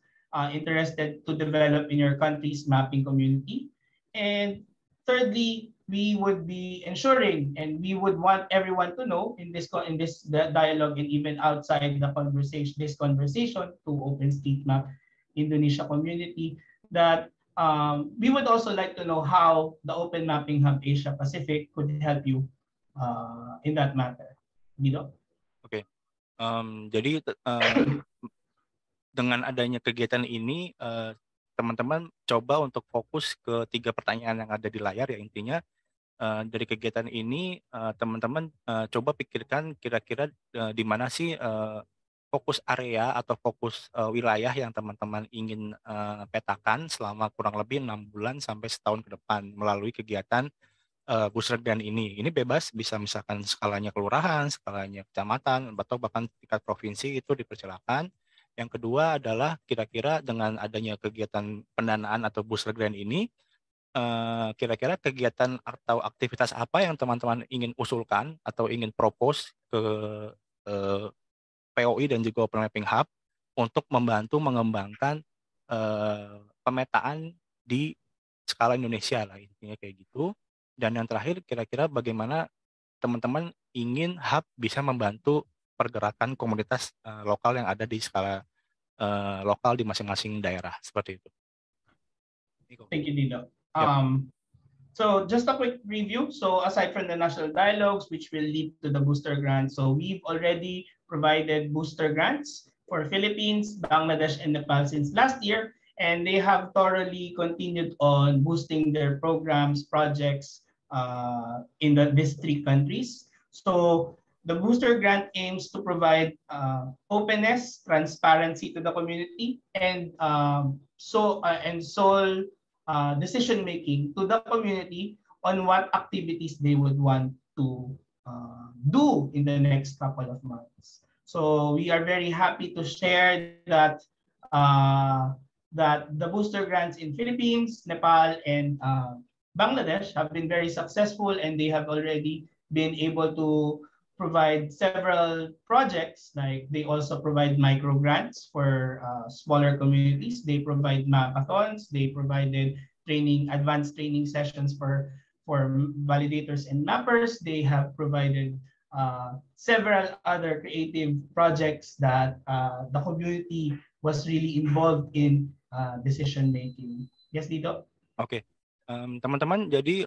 Interested to develop in your country's mapping community? And thirdly, we would be ensuring, and we would want everyone to know in this dialogue and even outside this conversation to OpenStreetMap Indonesia community, that we would also like to know how the Open Mapping Hub Asia Pacific could help you in that matter. Dino? Oke, jadi dengan adanya kegiatan ini, teman-teman coba untuk fokus ke 3 pertanyaan yang ada di layar, ya. Intinya dari kegiatan ini teman-teman coba pikirkan kira-kira di mana sih fokus area atau fokus wilayah yang teman-teman ingin petakan selama kurang lebih 6 bulan sampai setahun ke depan melalui kegiatan booster grant ini. Ini bebas, bisa misalkan skalanya kelurahan, skalanya kecamatan, atau bahkan tingkat provinsi, itu dipersilakan. Yang kedua adalah kira-kira dengan adanya kegiatan pendanaan atau booster grant ini, kira-kira kegiatan atau aktivitas apa yang teman-teman ingin usulkan atau ingin propose ke POI dan juga Open Mapping Hub untuk membantu mengembangkan pemetaan di skala Indonesia lah, intinya kayak gitu. Dan yang terakhir, kira-kira bagaimana teman-teman ingin Hub bisa membantu pergerakan komunitas lokal yang ada di skala lokal di masing-masing daerah, seperti itu. Thank you, Dino. So just a quick review. So aside from the National Dialogues, which will lead to the booster grants, so we've already provided booster grants for Philippines, Bangladesh, and Nepal since last year, and they have thoroughly continued on boosting their programs, projects in these 3 countries. So the booster grant aims to provide openness, transparency to the community, and sole decision making to the community on what activities they would want to do in the next couple of months. So we are very happy to share that that the booster grants in Philippines, Nepal, and Bangladesh have been very successful, and they have already been able to provide several projects. Like they also provide micro grants for smaller communities. They provide mapathons. They provided advanced training sessions for validators and mappers. They have provided several other creative projects that the community was really involved in decision making. Yes, Dito? Oke. Teman-teman, jadi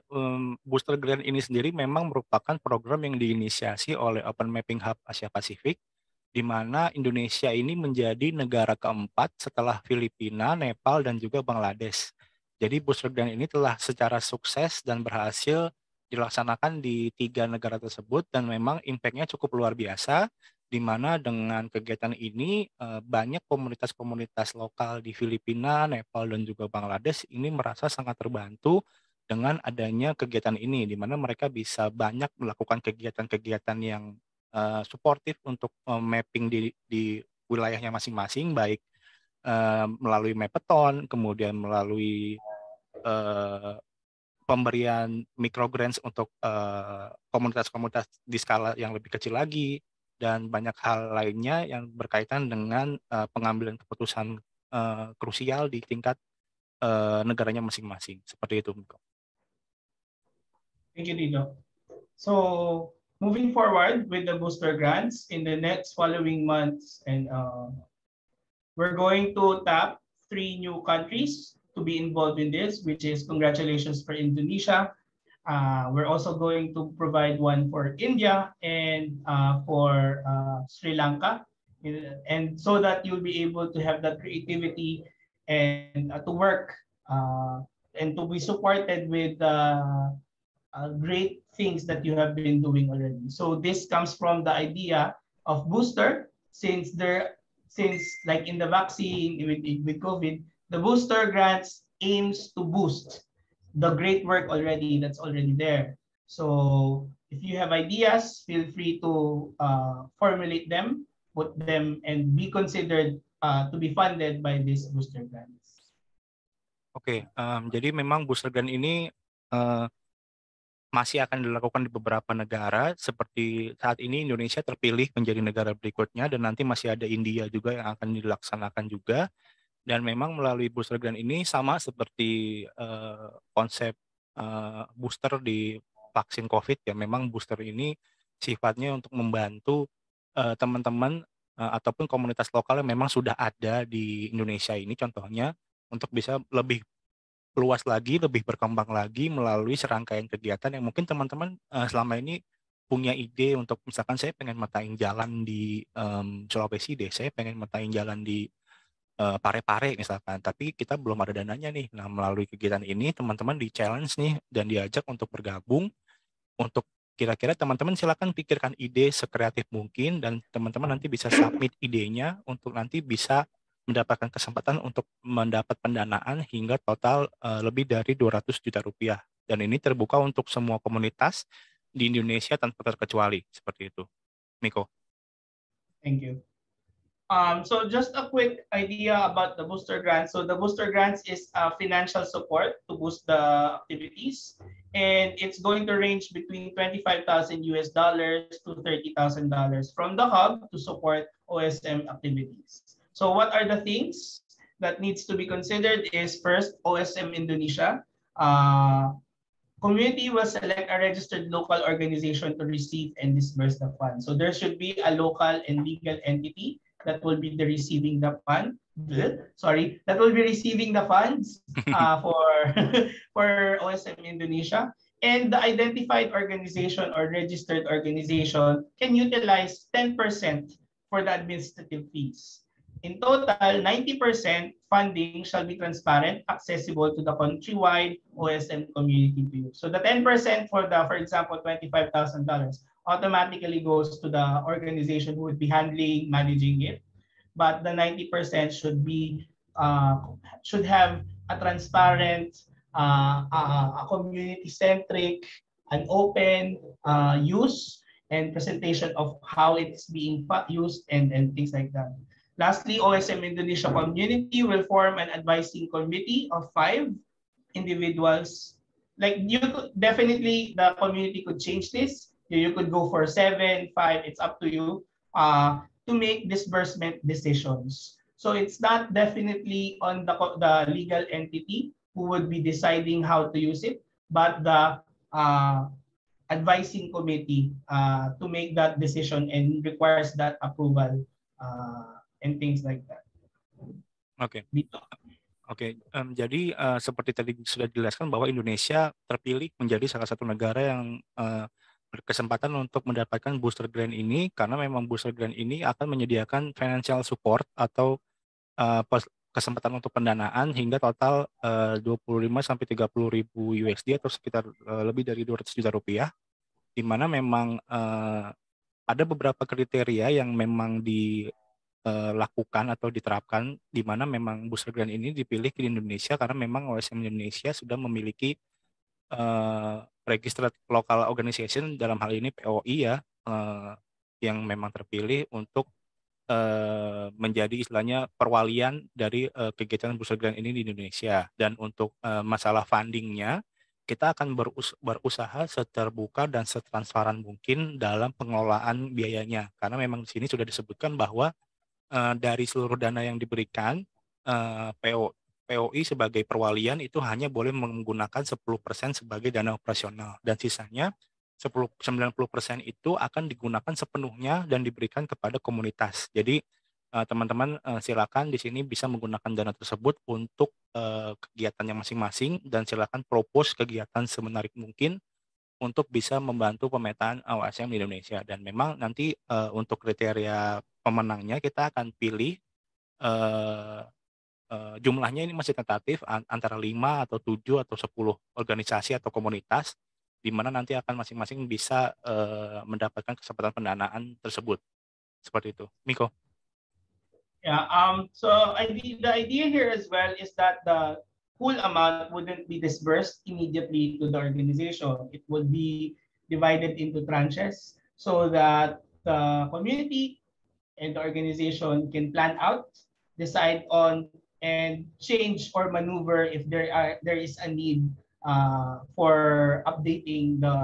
Booster Grant ini sendiri memang merupakan program yang diinisiasi oleh Open Mapping Hub Asia Pasifik, di mana Indonesia ini menjadi negara keempat setelah Filipina, Nepal, dan juga Bangladesh. Jadi Booster Grant ini telah secara sukses dan berhasil dilaksanakan di 3 negara tersebut, dan memang impact-nya cukup luar biasa, di mana dengan kegiatan ini banyak komunitas-komunitas lokal di Filipina, Nepal, dan juga Bangladesh ini merasa sangat terbantu dengan adanya kegiatan ini, di mana mereka bisa banyak melakukan kegiatan-kegiatan yang suportif untuk mapping di wilayahnya masing-masing, baik melalui mapathon, kemudian melalui pemberian microgrants untuk komunitas-komunitas di skala yang lebih kecil lagi, dan banyak hal lainnya yang berkaitan dengan pengambilan keputusan krusial di tingkat negaranya masing-masing. Seperti itu, Miko. Thank you, Dito. So, moving forward with the booster grants in the next following months, and we're going to tap 3 new countries to be involved in this, which is congratulations for Indonesia. We're also going to provide one for India and for Sri Lanka, and so that you'll be able to have that creativity and to work and to be supported with great things that you have been doing already. So this comes from the idea of booster, since like in the vaccine with COVID, the booster grants aims to boost the great work that's already there. So if you have ideas, feel free to formulate them, put them, and be considered to be funded by these booster grants. Oke, jadi memang booster grant ini masih akan dilakukan di beberapa negara, seperti saat ini Indonesia terpilih menjadi negara berikutnya, dan nanti masih ada India juga yang akan dilaksanakan juga. Dan memang melalui booster grant ini sama seperti konsep booster di vaksin COVID ya, memang booster ini sifatnya untuk membantu teman-teman ataupun komunitas lokal yang memang sudah ada di Indonesia ini, contohnya untuk bisa lebih luas lagi, lebih berkembang lagi melalui serangkaian kegiatan yang mungkin teman-teman selama ini punya ide untuk, misalkan saya pengen metain jalan di Sulawesi deh, saya pengen metain jalan di Pare-Pare misalkan, tapi kita belum ada dananya nih. Nah, melalui kegiatan ini teman-teman di-challenge nih dan diajak untuk bergabung, untuk kira-kira teman-teman silakan pikirkan ide sekreatif mungkin, dan teman-teman nanti bisa submit idenya untuk nanti bisa mendapatkan kesempatan untuk mendapat pendanaan hingga total lebih dari 200 juta rupiah. Dan ini terbuka untuk semua komunitas di Indonesia tanpa terkecuali, seperti itu. Miko. Thank you. So just a quick idea about the booster grants. So the booster grants is financial support to boost the activities, and it's going to range between $25,000 to $30,000 from the hub to support OSM activities. So what are the things that needs to be considered is, first, OSM Indonesia. Community will select a registered local organization to receive and disburse the funds. So there should be a local and legal entity that will be receiving the funds for OSM Indonesia. And the identified organization or registered organization can utilize 10% for the administrative fees. In total, 90% funding shall be transparent, accessible to the countrywide OSM community view. So the 10% for example, $25,000 automatically goes to the organization who would be managing it. But the 90% should have a transparent, a community-centric, an open use, and presentation of how it's being used and things like that. Lastly, OSM Indonesia community will form an advising committee of 5 individuals. Like you could definitely, the community could change this. You could go for 7, 5, it's up to you to make disbursement decisions. So it's not definitely on the legal entity who would be deciding how to use it, but the advising committee to make that decision and requires that approval and things like that. Oke. Oke, jadi seperti tadi sudah dijelaskan bahwa Indonesia terpilih menjadi salah satu negara yang berkesempatan untuk mendapatkan booster grant ini karena memang booster grant ini akan menyediakan financial support atau kesempatan untuk pendanaan hingga total 25 sampai 30 ribu USD atau sekitar lebih dari 200 juta rupiah, di mana memang ada beberapa kriteria yang memang dilakukan atau diterapkan, di mana memang booster grant ini dipilih di Indonesia karena memang OSM Indonesia sudah memiliki registered local organization, dalam hal ini POI ya, yang memang terpilih untuk menjadi istilahnya perwalian dari kegiatan booster grant ini di Indonesia. Dan untuk masalah fundingnya, kita akan berusaha seterbuka dan setransparan mungkin dalam pengelolaan biayanya, karena memang di sini sudah disebutkan bahwa dari seluruh dana yang diberikan, POI sebagai perwalian itu hanya boleh menggunakan 10% sebagai dana operasional, dan sisanya 90% itu akan digunakan sepenuhnya dan diberikan kepada komunitas. Jadi teman-teman silakan di sini bisa menggunakan dana tersebut untuk kegiatannya masing-masing, dan silakan propose kegiatan semenarik mungkin untuk bisa membantu pemetaan OSM di Indonesia. Dan memang nanti untuk kriteria pemenangnya kita akan pilih jumlahnya ini masih tentatif antara 5 atau 7 atau 10 organisasi atau komunitas, di mana nanti akan masing-masing bisa mendapatkan kesempatan pendanaan tersebut. Seperti itu. Miko. Yeah, so the idea here as well is that the full amount wouldn't be disbursed immediately to the organization. It would be divided into tranches so that the community and the organization can plan out, decide on, and change or maneuver if there is a need for updating the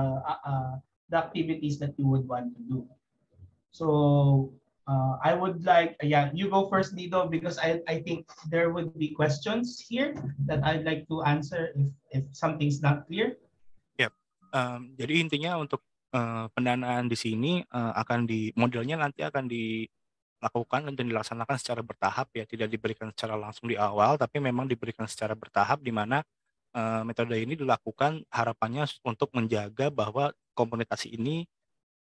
activities that you would want to do. So I would like, you go first, Dido, because I think there would be questions here that I'd like to answer if something's not clear. Yep. Jadi intinya untuk pendanaan di sini modelnya nanti akan dilakukan dan dilaksanakan secara bertahap ya, tidak diberikan secara langsung di awal, tapi memang diberikan secara bertahap, di mana metode ini dilakukan harapannya untuk menjaga bahwa komunitas ini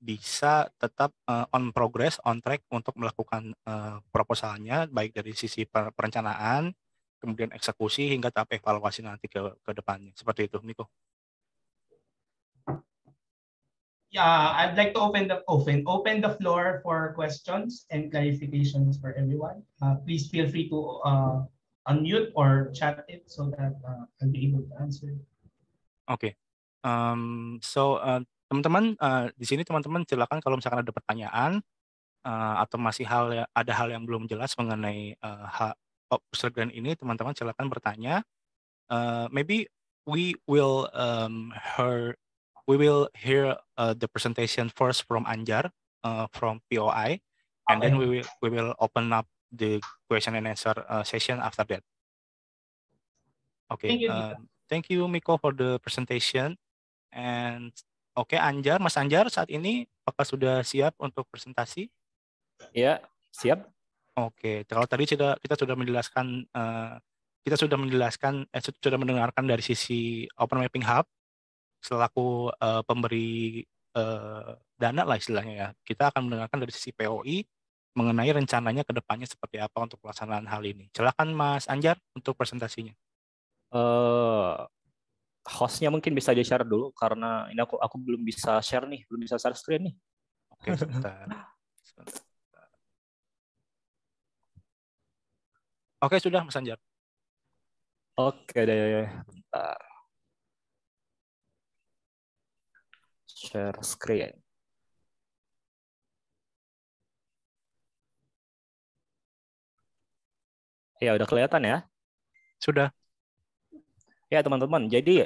bisa tetap on progress, on track untuk melakukan proposalnya, baik dari sisi perencanaan, kemudian eksekusi, hingga tahap evaluasi nanti ke depannya. Seperti itu, Miko. Yeah, I'd like to open the floor for questions and clarifications for everyone. Please feel free to unmute or chat it so that I'll be able to answer. Oke. So teman-teman, di sini teman-teman silakan kalau misalkan ada pertanyaan atau masih ada hal yang belum jelas mengenai booster grant ini, teman-teman silakan bertanya. Maybe we will hear the presentation first from Anjar from POI, and then we will open up the question and answer session after that. Okay. Thank you, Miko, for the presentation. And Oke, Anjar, Mas Anjar, saat ini apakah sudah siap untuk presentasi? Ya, siap. Oke, kalau tadi kita sudah menjelaskan, sudah mendengarkan dari sisi Open Mapping Hub selaku pemberi dana lah istilahnya ya. Kita akan mendengarkan dari sisi POI mengenai rencananya ke depannya seperti apa untuk pelaksanaan hal ini. Silakan Mas Anjar untuk presentasinya. Hostnya mungkin bisa di-share dulu karena ini aku belum bisa share nih, belum bisa share screen nih. Oke, sebentar. Oke, sudah Mas Anjar. Oke deh, bentar. Share screen. Ya, udah kelihatan ya? Sudah. Ya, teman-teman. Jadi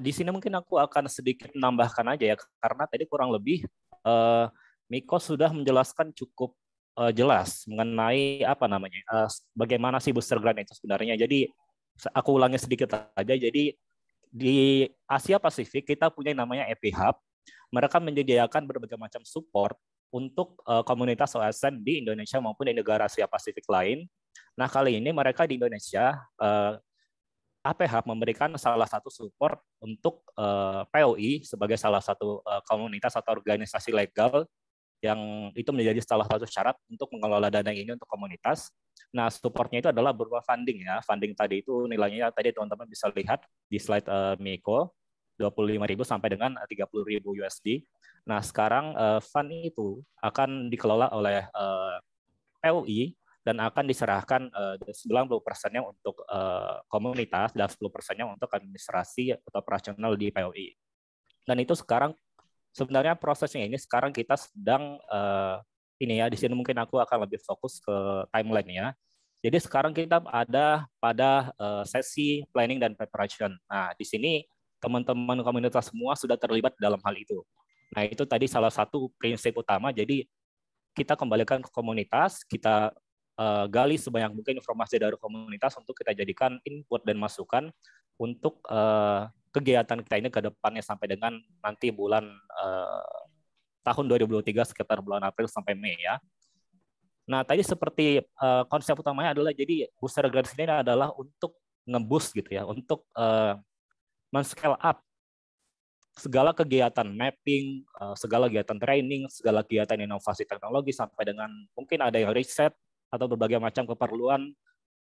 di sini mungkin aku akan sedikit menambahkan aja ya, karena tadi kurang lebih Miko sudah menjelaskan cukup jelas mengenai apa namanya, bagaimana sih booster grant itu sebenarnya. Jadi aku ulangi sedikit aja. Jadi di Asia Pasifik kita punya namanya EP Hub. Mereka menyediakan berbagai macam support untuk komunitas OSN di Indonesia maupun di negara Asia Pasifik lain. Nah, kali ini mereka di Indonesia APH memberikan salah satu support untuk POI sebagai salah satu komunitas atau organisasi legal yang itu menjadi salah satu syarat untuk mengelola dana ini untuk komunitas. Nah, supportnya itu adalah berupa funding ya. Funding tadi itu nilainya tadi teman-teman bisa lihat di slide Miko, 25.000 sampai dengan 30.000 USD. Nah, sekarang fund itu akan dikelola oleh POI dan akan diserahkan 90%-nya untuk komunitas dan 10%-nya untuk administrasi atau operasional di POI. Dan itu sekarang sebenarnya prosesnya ini sekarang kita sedang ini ya, di sini mungkin aku akan lebih fokus ke timeline-nya. Jadi sekarang kita ada pada sesi planning dan preparation. Nah, di sini teman-teman komunitas semua sudah terlibat dalam hal itu. Nah, itu tadi salah satu prinsip utama. Jadi kita kembalikan ke komunitas, kita gali sebanyak mungkin informasi dari komunitas untuk kita jadikan input dan masukan untuk kegiatan kita ini ke depannya sampai dengan nanti bulan tahun 2023 sekitar bulan April sampai Mei ya. Nah, tadi seperti konsep utamanya adalah jadi booster grant ini adalah untuk nge-boost gitu ya, untuk men-scale up segala kegiatan mapping, segala kegiatan training, segala kegiatan inovasi teknologi sampai dengan mungkin ada yang riset atau berbagai macam keperluan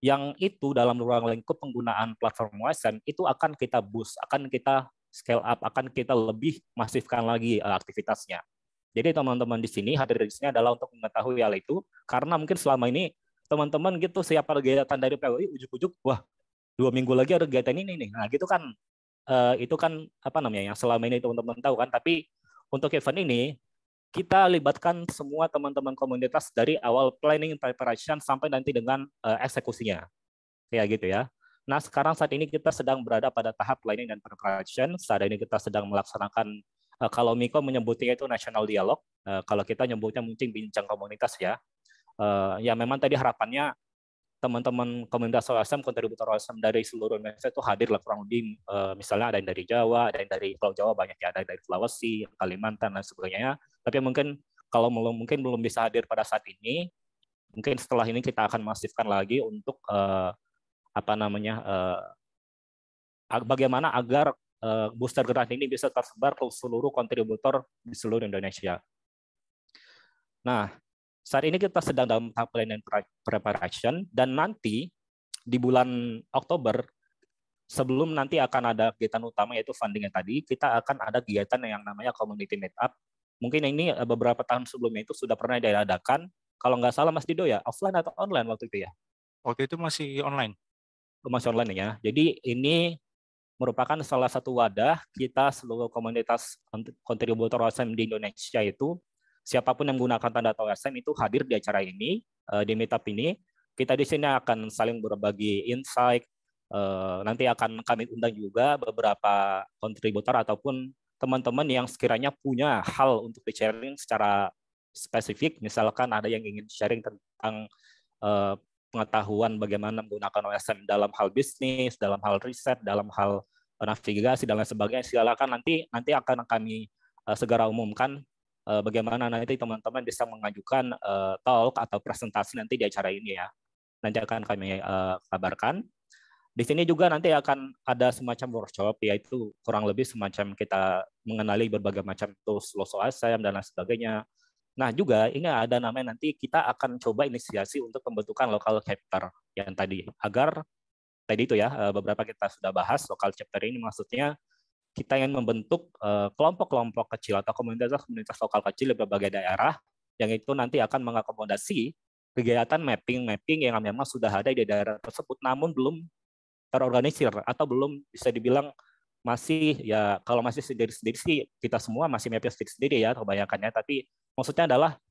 yang itu dalam ruang lingkup penggunaan platform OSN itu akan kita boost, akan kita scale up, akan kita lebih masifkan lagi aktivitasnya. Jadi teman-teman di sini hadir di sini adalah untuk mengetahui hal itu karena mungkin selama ini teman-teman gitu siapa kegiatan dari POI ujuk-ujuk wah 2 minggu lagi ada kegiatan ini nih. Nah, gitu kan itu kan apa namanya yang selama ini teman-teman tahu kan, tapi untuk event ini kita libatkan semua teman-teman komunitas dari awal planning preparation sampai nanti dengan eksekusinya. Kayak gitu ya. Nah, sekarang saat ini kita sedang berada pada tahap planning dan preparation. Saat ini kita sedang melaksanakan kalau Miko menyebutnya itu national dialogue, kalau kita nyebutnya mungkin bincang komunitas ya. Ya memang tadi harapannya teman-teman komunitas OSM, kontributor OSM dari seluruh Indonesia itu hadir lah kurang lebih misalnya ada yang dari Jawa, ada yang dari Pulau Jawa banyak ya, ada yang dari Sulawesi, Kalimantan dan sebagainya. Tapi mungkin kalau mungkin belum bisa hadir pada saat ini, mungkin setelah ini kita akan masifkan lagi untuk apa namanya bagaimana agar booster grant ini bisa tersebar ke seluruh kontributor di seluruh Indonesia. Nah, saat ini kita sedang dalam tahap planning preparation dan nanti di bulan Oktober sebelum nanti akan ada kegiatan utama yaitu fundingnya tadi, kita akan ada kegiatan yang namanya community meetup. Mungkin ini beberapa tahun sebelumnya itu sudah pernah diadakan. Kalau nggak salah Mas Dido ya, offline atau online waktu itu ya? Waktu itu masih online. Masih online ya. Jadi ini merupakan salah satu wadah kita seluruh komunitas kontributor OSM di Indonesia itu siapapun yang menggunakan tanda OSM itu hadir di acara ini, di meetup ini. Kita di sini akan saling berbagi insight. Nanti akan kami undang juga beberapa kontributor ataupun teman-teman yang sekiranya punya hal untuk di-sharing secara spesifik. Misalkan ada yang ingin sharing tentang pengetahuan bagaimana menggunakan OSM dalam hal bisnis, dalam hal riset, dalam hal navigasi dan lain sebagainya. Silakan nanti akan kami segera umumkan bagaimana nanti teman-teman bisa mengajukan talk atau presentasi nanti di acara ini ya. Nanti akan kami kabarkan. Di sini juga nanti akan ada semacam workshop, yaitu kurang lebih semacam kita mengenali berbagai macam tools OSM dan lain sebagainya. Nah juga ini ada namanya nanti kita akan coba inisiasi untuk pembentukan local chapter yang tadi. Agar tadi itu ya beberapa kita sudah bahas local chapter ini maksudnya kita ingin membentuk kelompok-kelompok kecil atau komunitas lokal kecil di berbagai daerah yang itu nanti akan mengakomodasi kegiatan mapping yang memang sudah ada di daerah tersebut namun belum terorganisir atau belum bisa dibilang masih ya kalau masih sendiri-sendiri sih kita semua masih mapping sendiri ya kebanyakannya, tapi maksudnya adalah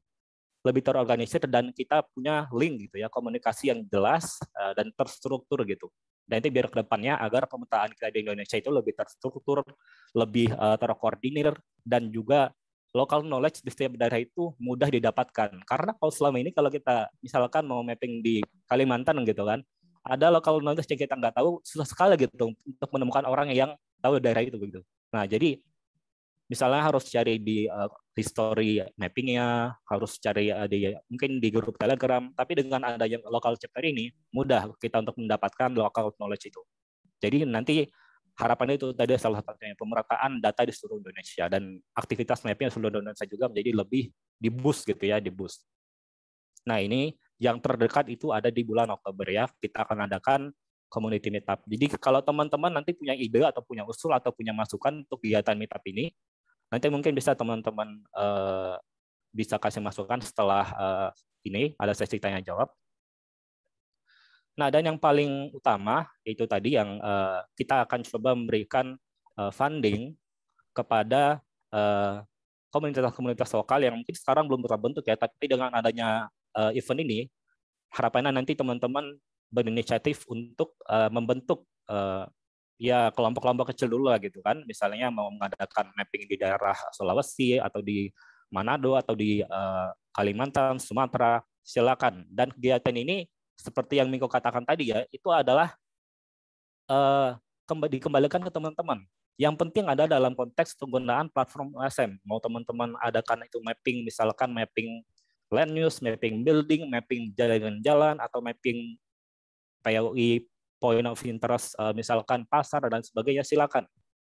lebih terorganisir dan kita punya link gitu ya, komunikasi yang jelas dan terstruktur gitu. Dan itu biar ke depannya agar pemetaan kita di Indonesia itu lebih terstruktur, lebih terkoordinir, dan juga local knowledge di setiap daerah itu mudah didapatkan. Karena kalau selama ini kalau kita misalkan mau mapping di Kalimantan gitu kan, ada local knowledge yang kita nggak tahu, susah sekali gitu untuk menemukan orang yang tahu daerah itu gitu. Nah, jadi misalnya harus cari di history mappingnya, harus cari di mungkin di grup Telegram, tapi dengan adanya local chapter ini mudah kita untuk mendapatkan local knowledge itu. Jadi nanti harapannya itu tadi salah satunya pemerataan data di seluruh Indonesia dan aktivitas mapping di seluruh Indonesia juga menjadi lebih di boost gitu ya, di boost. Nah, ini yang terdekat itu ada di bulan Oktober ya. Kita akan adakan community meetup. Jadi kalau teman-teman nanti punya ide atau punya usul atau punya masukan untuk kegiatan meetup ini, nanti mungkin bisa teman-teman bisa kasih masukan setelah ini ada sesi tanya jawab. Nah, dan yang paling utama itu tadi yang kita akan coba memberikan funding kepada komunitas-komunitas lokal yang mungkin sekarang belum terbentuk ya, tapi dengan adanya event ini harapannya nanti teman-teman berinisiatif untuk membentuk ya kelompok-kelompok kecil dulu lah gitu kan, misalnya mau mengadakan mapping di daerah Sulawesi atau di Manado atau di Kalimantan, Sumatera, silakan. Dan kegiatan ini seperti yang Miko katakan tadi ya, itu adalah dikembalikan ke teman-teman. Yang penting ada dalam konteks penggunaan platform OSM. Mau teman-teman adakan itu mapping, misalkan mapping land use, mapping building, mapping jalan-jalan, atau mapping POI point of interest, misalkan pasar dan sebagainya, silakan.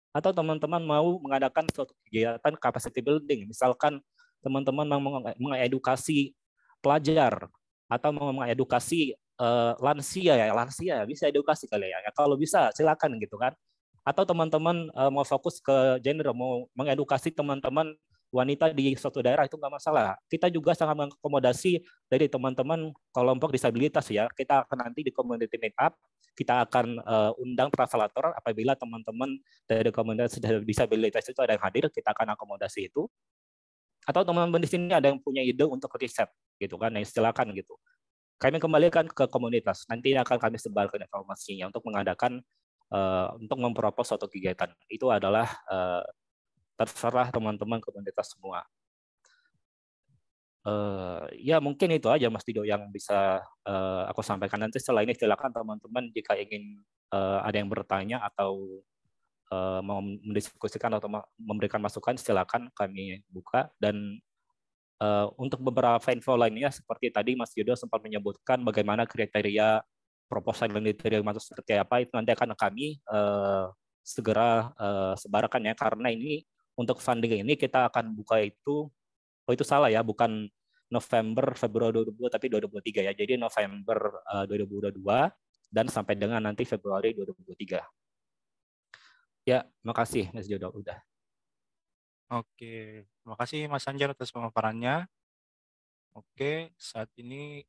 Atau teman-teman mau mengadakan suatu kegiatan capacity building, misalkan teman-teman mau mengedukasi pelajar atau mau mengedukasi lansia bisa edukasi kali ya. Kalau bisa silakan gitu kan. Atau teman-teman mau fokus ke gender, mau mengedukasi teman-teman wanita di suatu daerah, itu nggak masalah. Kita juga sangat mengakomodasi dari teman-teman kelompok disabilitas ya. Kita akan nanti di community meetup, kita akan undang translator apabila teman-teman dari komunitas disabilitas itu ada yang hadir, kita akan akomodasi itu. Atau teman-teman di sini ada yang punya ide untuk riset gitu kan, ya silakan gitu. Kami kembalikan ke komunitas, nanti akan kami sebarkan informasinya untuk mengadakan untuk mempropos suatu kegiatan. Itu adalah terserah teman-teman komunitas semua. Ya mungkin itu aja Mas Dido yang bisa aku sampaikan. Nanti setelah ini silakan teman-teman jika ingin ada yang bertanya atau mau mendiskusikan atau memberikan masukan, silakan kami buka. Dan untuk beberapa info lainnya seperti tadi Mas Dido sempat menyebutkan bagaimana kriteria proposal yang diterima itu seperti apa, itu nanti akan kami segera sebarkan ya, karena ini untuk funding ini kita akan buka itu, itu salah ya, bukan November, Februari 2022, tapi 2023 ya. Jadi November 2022 dan sampai dengan nanti Februari 2023. Ya, makasih Mas Jodo udah. Oke, terima kasih Mas Anjar atas pemaparannya. Oke, saat ini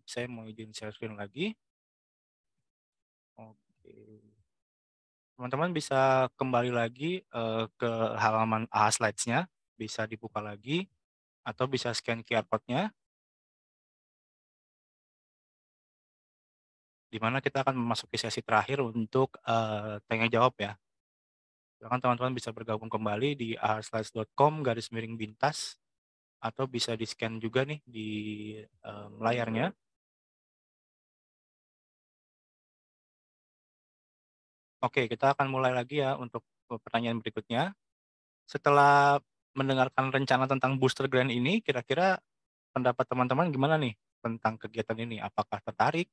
saya mau izin share screen lagi. Oke. Teman-teman bisa kembali lagi ke halaman slides-nya, bisa dibuka lagi, atau bisa scan QR code-nya, di mana kita akan memasuki sesi terakhir untuk tanya jawab ya. Silakan teman-teman bisa bergabung kembali di ahslides.com/bintas, atau bisa di-scan juga nih di layarnya. Oke, kita akan mulai lagi ya untuk pertanyaan berikutnya. Setelah mendengarkan rencana tentang booster grant ini, kira-kira pendapat teman-teman gimana nih tentang kegiatan ini? Apakah tertarik?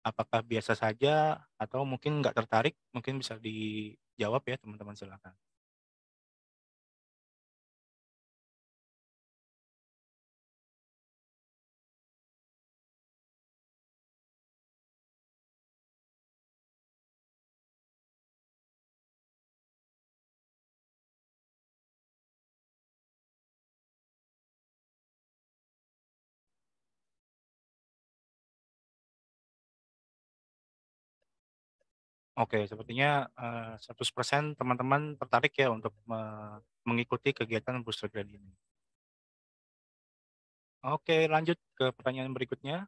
Apakah biasa saja? Atau mungkin nggak tertarik? Mungkin bisa dijawab ya teman-teman, silakan. Oke, sepertinya 100% teman-teman tertarik ya untuk mengikuti kegiatan booster grant ini. Oke, lanjut ke pertanyaan berikutnya.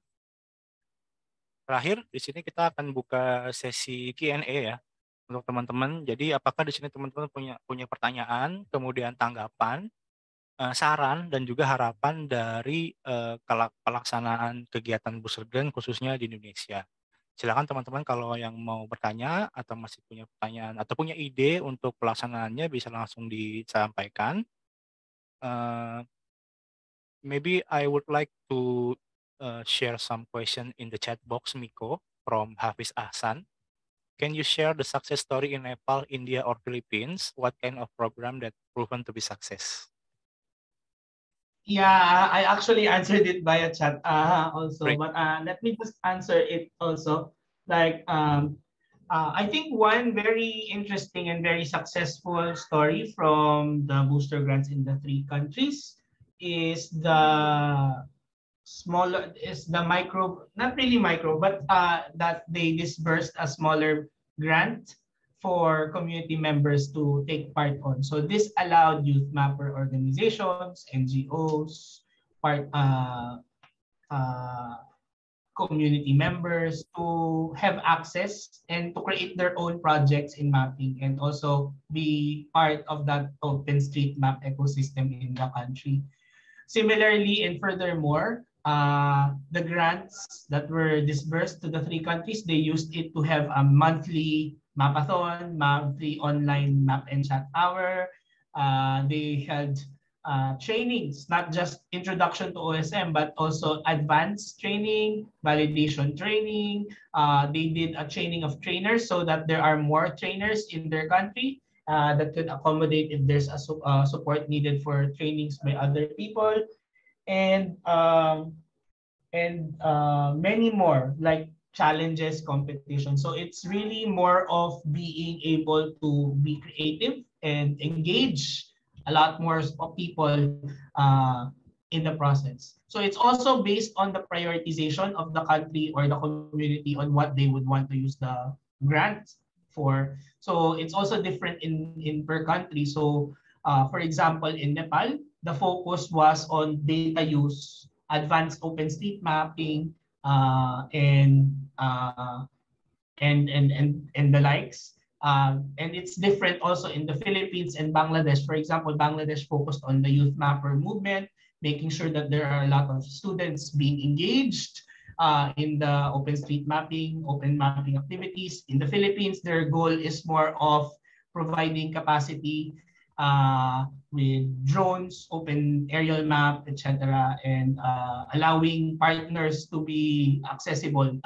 Terakhir, di sini kita akan buka sesi Q&A ya untuk teman-teman. Jadi apakah di sini teman-teman punya pertanyaan, kemudian tanggapan, saran dan juga harapan dari pelaksanaan kegiatan Booster Grant khususnya di Indonesia. Silakan teman-teman kalau yang mau bertanya atau masih punya pertanyaan atau punya ide untuk pelaksanaannya bisa langsung disampaikan. Maybe I would like to share some question in the chat box, Miko, from Hafiz Ahsan. Can you share the success story in Nepal, India, or Philippines? What kind of program that proven to be success? Yeah, I actually answered it via chat also, Great. but let me just answer it also. Like, I think one very interesting and very successful story from the booster grants in the 3 countries is the micro, not really micro, but that they disbursed a smaller grant for community members to take part on. So this allowed youth mapper organizations, NGOs, community members to have access and to create their own projects in mapping and also be part of that OpenStreetMap ecosystem in the country. Similarly, and furthermore, the grants that were disbursed to the 3 countries, they used it to have a monthly mapathon, monthly online map and chat hour. They had trainings, not just introduction to OSM, but also advanced training, validation training. They did a training of trainers so that there are more trainers in their country that could accommodate if there's a support needed for trainings by other people. And many more like challenges, competition. So it's really more of being able to be creative and engage a lot more of people in the process. So it's also based on the prioritization of the country or the community on what they would want to use the grant for. So it's also different in per country. So for example, in Nepal, the focus was on data use, advanced OpenStreet mapping, and the likes. And it's different also in the Philippines and Bangladesh. For example, Bangladesh focused on the youth mapper movement, making sure that there are a lot of students being engaged in the OpenStreet mapping, open mapping activities. In the Philippines, their goal is more of providing capacity with drones, open aerial map, etc., and allowing partners to be accessible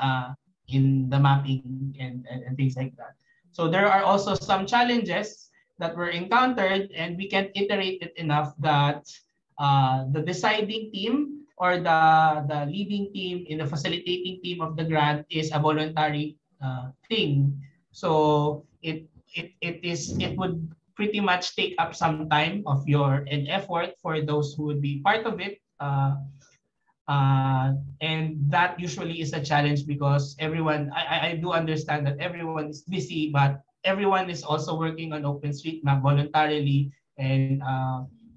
in the mapping and things like that. So there are also some challenges that were encountered, and we can't iterate it enough that the deciding team or the leading team in the facilitating team of the grant is a voluntary thing. So it would pretty much take up some time of your and effort for those who would be part of it. And that usually is a challenge because everyone, I do understand that everyone is busy, but everyone is also working on OpenStreetMap voluntarily. And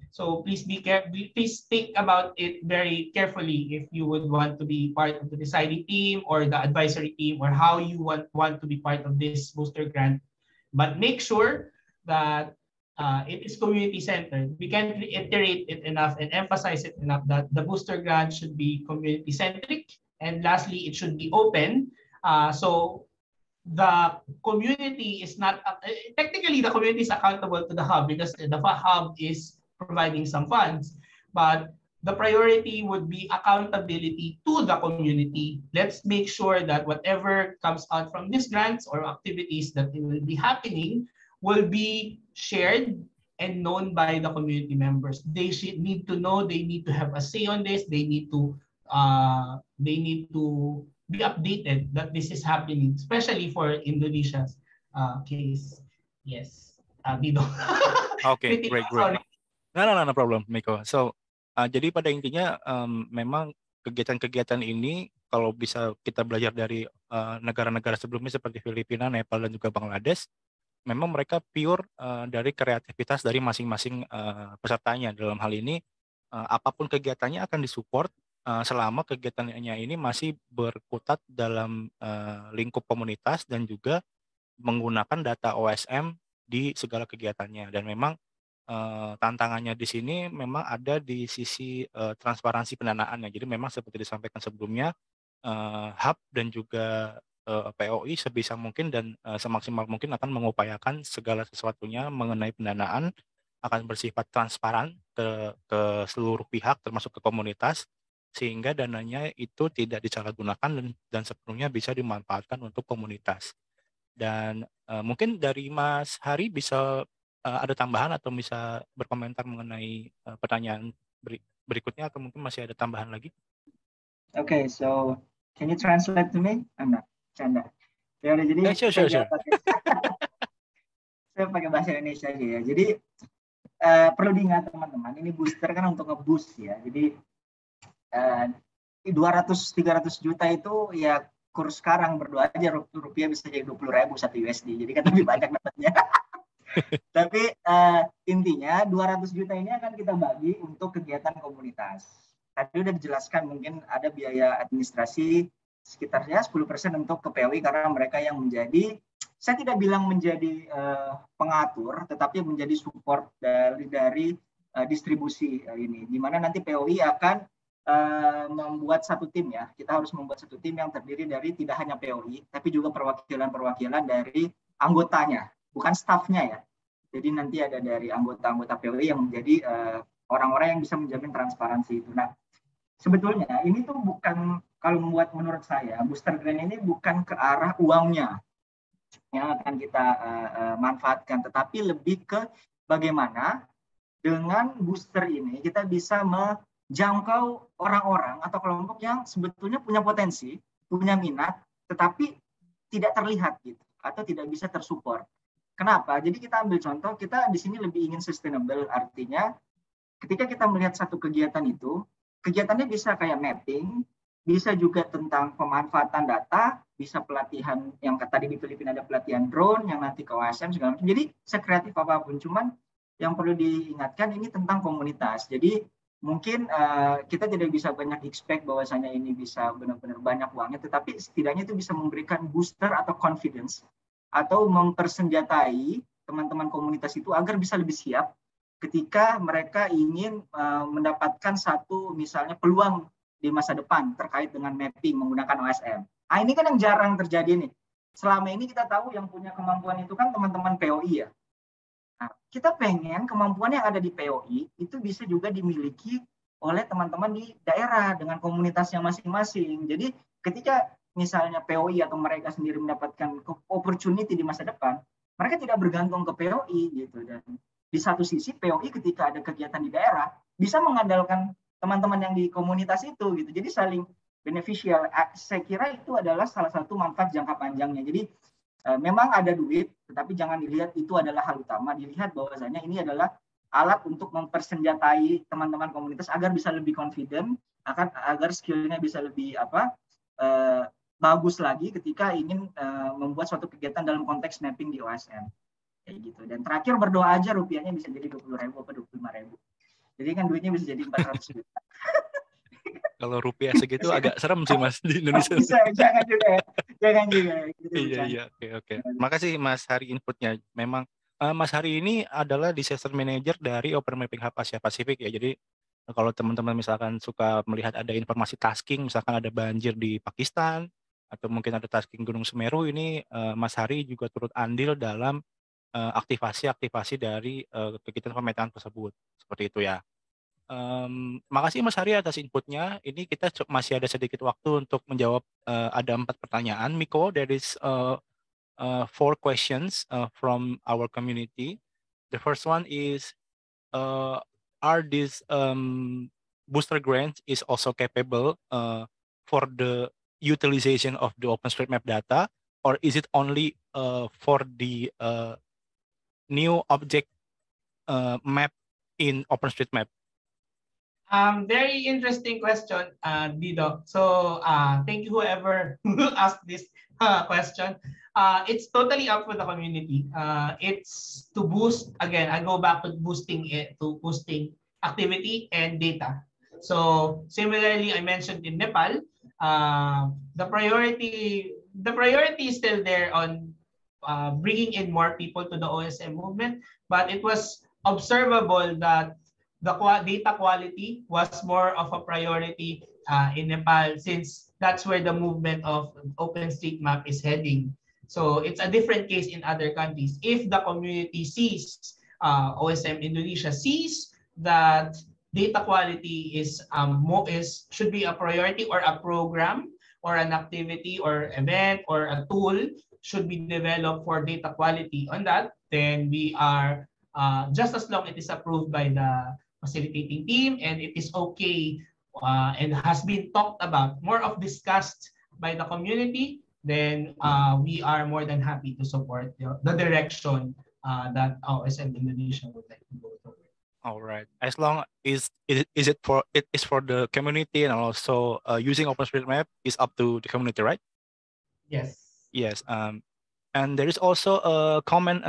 so please be careful. Please think about it very carefully if you would want to be part of the deciding team or the advisory team or how you want to be part of this booster grant. But make sure that it is community-centered. We can't reiterate it enough and emphasize it enough that the booster grant should be community-centric. And lastly, it should be open. So the community is not, technically the community is accountable to the hub because the hub is providing some funds. But the priority would be accountability to the community. Let's make sure that whatever comes out from these grants or activities that will be happening will be shared and known by the community members. They should need to know, they need to have a say on this, they need to be updated that this is happening, especially for Indonesia's case. Yes. Dido. Okay, great. No problem, Miko. So, jadi pada intinya memang kegiatan-kegiatan ini kalau bisa kita belajar dari negara-negara sebelumnya seperti Filipina, Nepal, dan juga Bangladesh, memang mereka pure dari kreativitas dari masing-masing pesertanya. Dalam hal ini, apapun kegiatannya akan disupport selama kegiatannya ini masih berkutat dalam lingkup komunitas dan juga menggunakan data OSM di segala kegiatannya. Dan memang tantangannya di sini memang ada di sisi transparansi pendanaannya. Jadi memang seperti disampaikan sebelumnya, Hub dan juga POI sebisa mungkin dan semaksimal mungkin akan mengupayakan segala sesuatunya mengenai pendanaan akan bersifat transparan ke seluruh pihak termasuk ke komunitas, sehingga dananya itu tidak disalahgunakan dan sepenuhnya bisa dimanfaatkan untuk komunitas. Dan mungkin dari Mas Hari bisa ada tambahan atau bisa berkomentar mengenai pertanyaan berikutnya, atau mungkin masih ada tambahan lagi? Okay, so can you translate to me? Enggak, canda. Ya udah, jadi sure. Saya pakai bahasa Indonesia aja ya. Jadi perlu diingat teman-teman, ini booster kan untuk nge-boost ya. Jadi 200-300 juta itu ya kurs sekarang berdua aja rupiah bisa jadi 20.000 satu USD. Jadi kan lebih banyak dapatnya. Tapi intinya 200 juta ini akan kita bagi untuk kegiatan komunitas. Tadi udah dijelaskan, mungkin ada biaya administrasi sekitarnya 10% untuk ke POI karena mereka yang menjadi, saya tidak bilang menjadi pengatur, tetapi menjadi support dari distribusi ini. Di mana nanti POI akan membuat satu tim ya. Kita harus membuat satu tim yang terdiri dari tidak hanya POI, tapi juga perwakilan-perwakilan dari anggotanya, bukan stafnya ya. Jadi nanti ada dari anggota-anggota POI yang menjadi orang-orang yang bisa menjamin transparansi itu. Nah, sebetulnya ini tuh bukan, kalau menurut saya, booster grant ini bukan ke arah uangnya yang akan kita manfaatkan, tetapi lebih ke bagaimana dengan booster ini kita bisa menjangkau orang-orang atau kelompok yang sebetulnya punya potensi, punya minat, tetapi tidak terlihat gitu, atau tidak bisa tersupport. Kenapa? Jadi kita ambil contoh, kita di sini lebih ingin sustainable, artinya ketika kita melihat satu kegiatan itu, kegiatannya bisa kayak mapping, bisa juga tentang pemanfaatan data, bisa pelatihan yang tadi di Filipina ada pelatihan drone, yang nanti ke OSM segala macam. Jadi sekreatif apapun, cuman yang perlu diingatkan ini tentang komunitas. Jadi mungkin kita tidak bisa banyak expect bahwasanya ini bisa benar-benar banyak uangnya, tetapi setidaknya itu bisa memberikan booster atau confidence, atau mempersenjatai teman-teman komunitas itu agar bisa lebih siap ketika mereka ingin mendapatkan satu misalnya peluang di masa depan terkait dengan mapping menggunakan OSM. Nah, ini kan yang jarang terjadi nih. Selama ini kita tahu yang punya kemampuan itu kan teman-teman POI ya. Nah, kita pengen kemampuan yang ada di POI itu bisa juga dimiliki oleh teman-teman di daerah dengan komunitasnya masing-masing. Jadi ketika misalnya POI atau mereka sendiri mendapatkan opportunity di masa depan, mereka tidak bergantung ke POI gitu. Dan di satu sisi POI ketika ada kegiatan di daerah bisa mengandalkan teman-teman yang di komunitas itu gitu. Jadi saling beneficial. Saya kira itu adalah salah satu manfaat jangka panjangnya. Jadi memang ada duit, tetapi jangan dilihat itu adalah hal utama. Dilihat bahwasanya ini adalah alat untuk mempersenjatai teman-teman komunitas agar bisa lebih confident, agar skillnya bisa lebih bagus lagi ketika ingin membuat suatu kegiatan dalam konteks mapping di OSM. Kayak gitu. Dan terakhir berdoa aja rupiahnya bisa jadi 20.000 atau 25.000. Jadi kan duitnya bisa jadi 400 juta. Kalau rupiah segitu agak serem sih Mas di Indonesia. Bisa, jangan juga. Gitu, iya, oke. Makasih Mas Hari inputnya. Memang Mas Hari ini adalah disaster manager dari Open Mapping Hub Asia Pasifik ya. Jadi kalau teman-teman misalkan suka melihat ada informasi tasking, misalkan ada banjir di Pakistan atau mungkin ada tasking Gunung Semeru, ini Mas Hari juga turut andil dalam aktivasi dari kegiatan pemetaan tersebut. Seperti itu ya. Makasih Mas Hari atas inputnya. Ini kita masih ada sedikit waktu untuk menjawab. Ada 4 pertanyaan. Miko, there is 4 questions from our community. The first one is, are these booster grants is also capable for the utilization of the OpenStreetMap data, or is it only for the new object map in OpenStreetMap? Very interesting question, Dido. So thank you whoever asked this question. It's totally up for the community. It's to boost, again, I go back to boosting activity and data. So similarly, I mentioned in Nepal, the priority is still there on bringing in more people to the OSM movement, but it was observable that the data quality was more of a priority in Nepal, since that's where the movement of OpenStreetMap is heading. So it's a different case in other countries. If the community sees, OSM Indonesia sees that data quality should be a priority, or a program or an activity or event or a tool should be developed for data quality on that, then we are, just as long it is approved by the facilitating team and it is okay, and has been talked about, more of discussed by the community, then we are more than happy to support the direction that OSM Indonesia would like to go toward. All right. As long as it is for the community, and also using OpenStreetMap is up to the community, right? Yes. Yes. And there is also a comment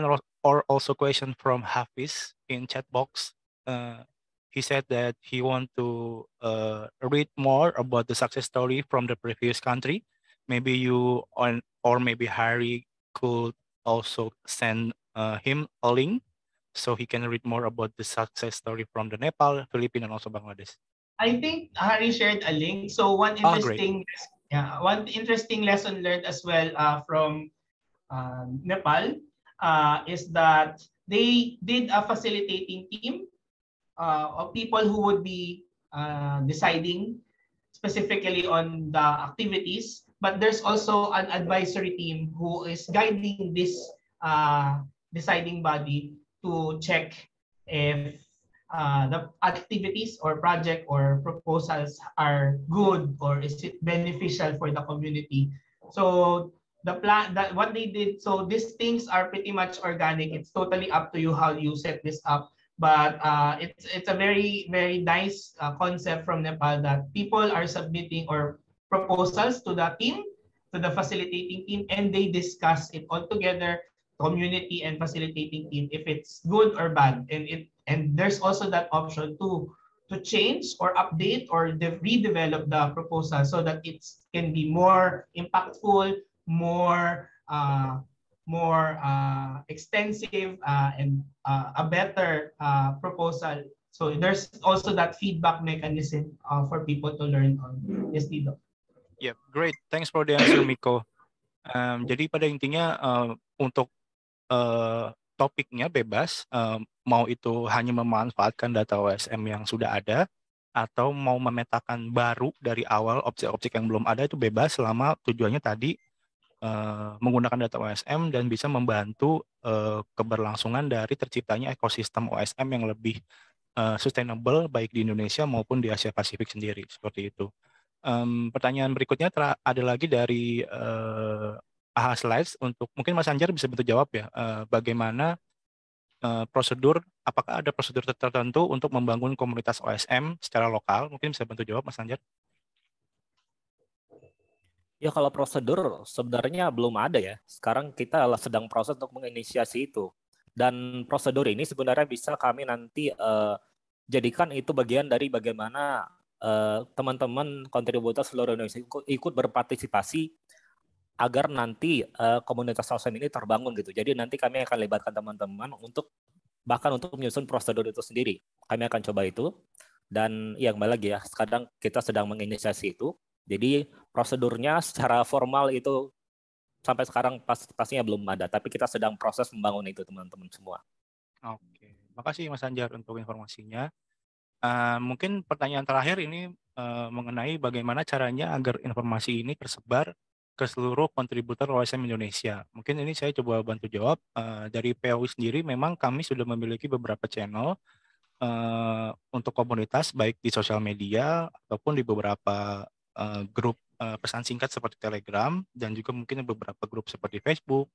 or also question from Hafiz in chat box. He said that he want to read more about the success story from the previous country. Maybe you or maybe Harry could also send him a link so he can read more about the success story from the Nepal, Philippines, and also Bangladesh. I think Harry shared a link. So one interesting lesson learned as well from Nepal is that they did a facilitating team of people who would be deciding specifically on the activities, but there's also an advisory team who is guiding this deciding body to check if the activities or project or proposals are good, or is it beneficial for the community. So the plan, that what they did, so these things are pretty much organic. It's totally up to you how you set this up. But it's a very, very nice concept from Nepal, that people are submitting or proposals to the team, to the facilitating team, and they discuss it all together, community and facilitating team, if it's good or bad. And there's also that option to change or update or redevelop the proposal so that it can be more impactful, more extensive, and a better proposal. So there's also that feedback mechanism for people to learn on. Yes, Dido. Yeah, great. Thanks for the answer, Miko. Jadi pada intinya untuk topiknya bebas, mau itu hanya memanfaatkan data OSM yang sudah ada atau mau memetakan baru dari awal objek-objek yang belum ada, itu bebas selama tujuannya tadi menggunakan data OSM dan bisa membantu keberlangsungan dari terciptanya ekosistem OSM yang lebih sustainable baik di Indonesia maupun di Asia Pasifik sendiri, seperti itu. Pertanyaan berikutnya ada lagi dari AHA Slides, untuk mungkin Mas Anjar bisa bantu jawab ya, bagaimana prosedur, apakah ada prosedur tertentu untuk membangun komunitas OSM secara lokal? Mungkin bisa bantu jawab Mas Anjar. Ya, kalau prosedur sebenarnya belum ada ya. Sekarang kita sedang proses untuk menginisiasi itu. Dan prosedur ini sebenarnya bisa kami nanti jadikan itu bagian dari bagaimana teman-teman kontributor seluruh Indonesia ikut berpartisipasi agar nanti komunitas OSM ini terbangun gitu. Jadi nanti kami akan libatkan teman-teman bahkan untuk menyusun prosedur itu sendiri. Kami akan coba itu. Dan yang kembali lagi ya, sekarang kita sedang menginisiasi itu. Jadi prosedurnya secara formal itu sampai sekarang pastinya belum ada. Tapi kita sedang proses membangun itu teman-teman semua. Oke, makasih Mas Anjar untuk informasinya. Mungkin pertanyaan terakhir ini mengenai bagaimana caranya agar informasi ini tersebar ke seluruh kontributor OSM Indonesia. Mungkin ini saya coba bantu jawab. Dari POI sendiri memang kami sudah memiliki beberapa channel untuk komunitas, baik di sosial media ataupun di beberapa grup pesan singkat seperti Telegram, dan juga mungkin beberapa grup seperti Facebook,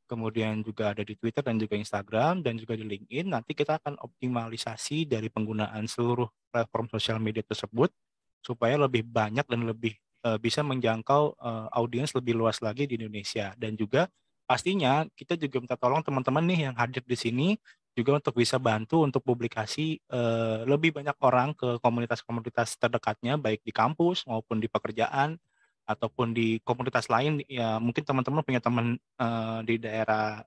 kemudian juga ada di Twitter dan juga Instagram, dan juga di LinkedIn. Nanti kita akan optimalisasi dari penggunaan seluruh platform sosial media tersebut supaya lebih banyak dan lebih bisa menjangkau audiens lebih luas lagi di Indonesia. Dan juga pastinya kita juga minta tolong teman-teman nih yang hadir di sini juga untuk bisa bantu untuk publikasi lebih banyak orang ke komunitas-komunitas terdekatnya, baik di kampus maupun di pekerjaan ataupun di komunitas lain. Ya mungkin teman-teman punya teman di daerah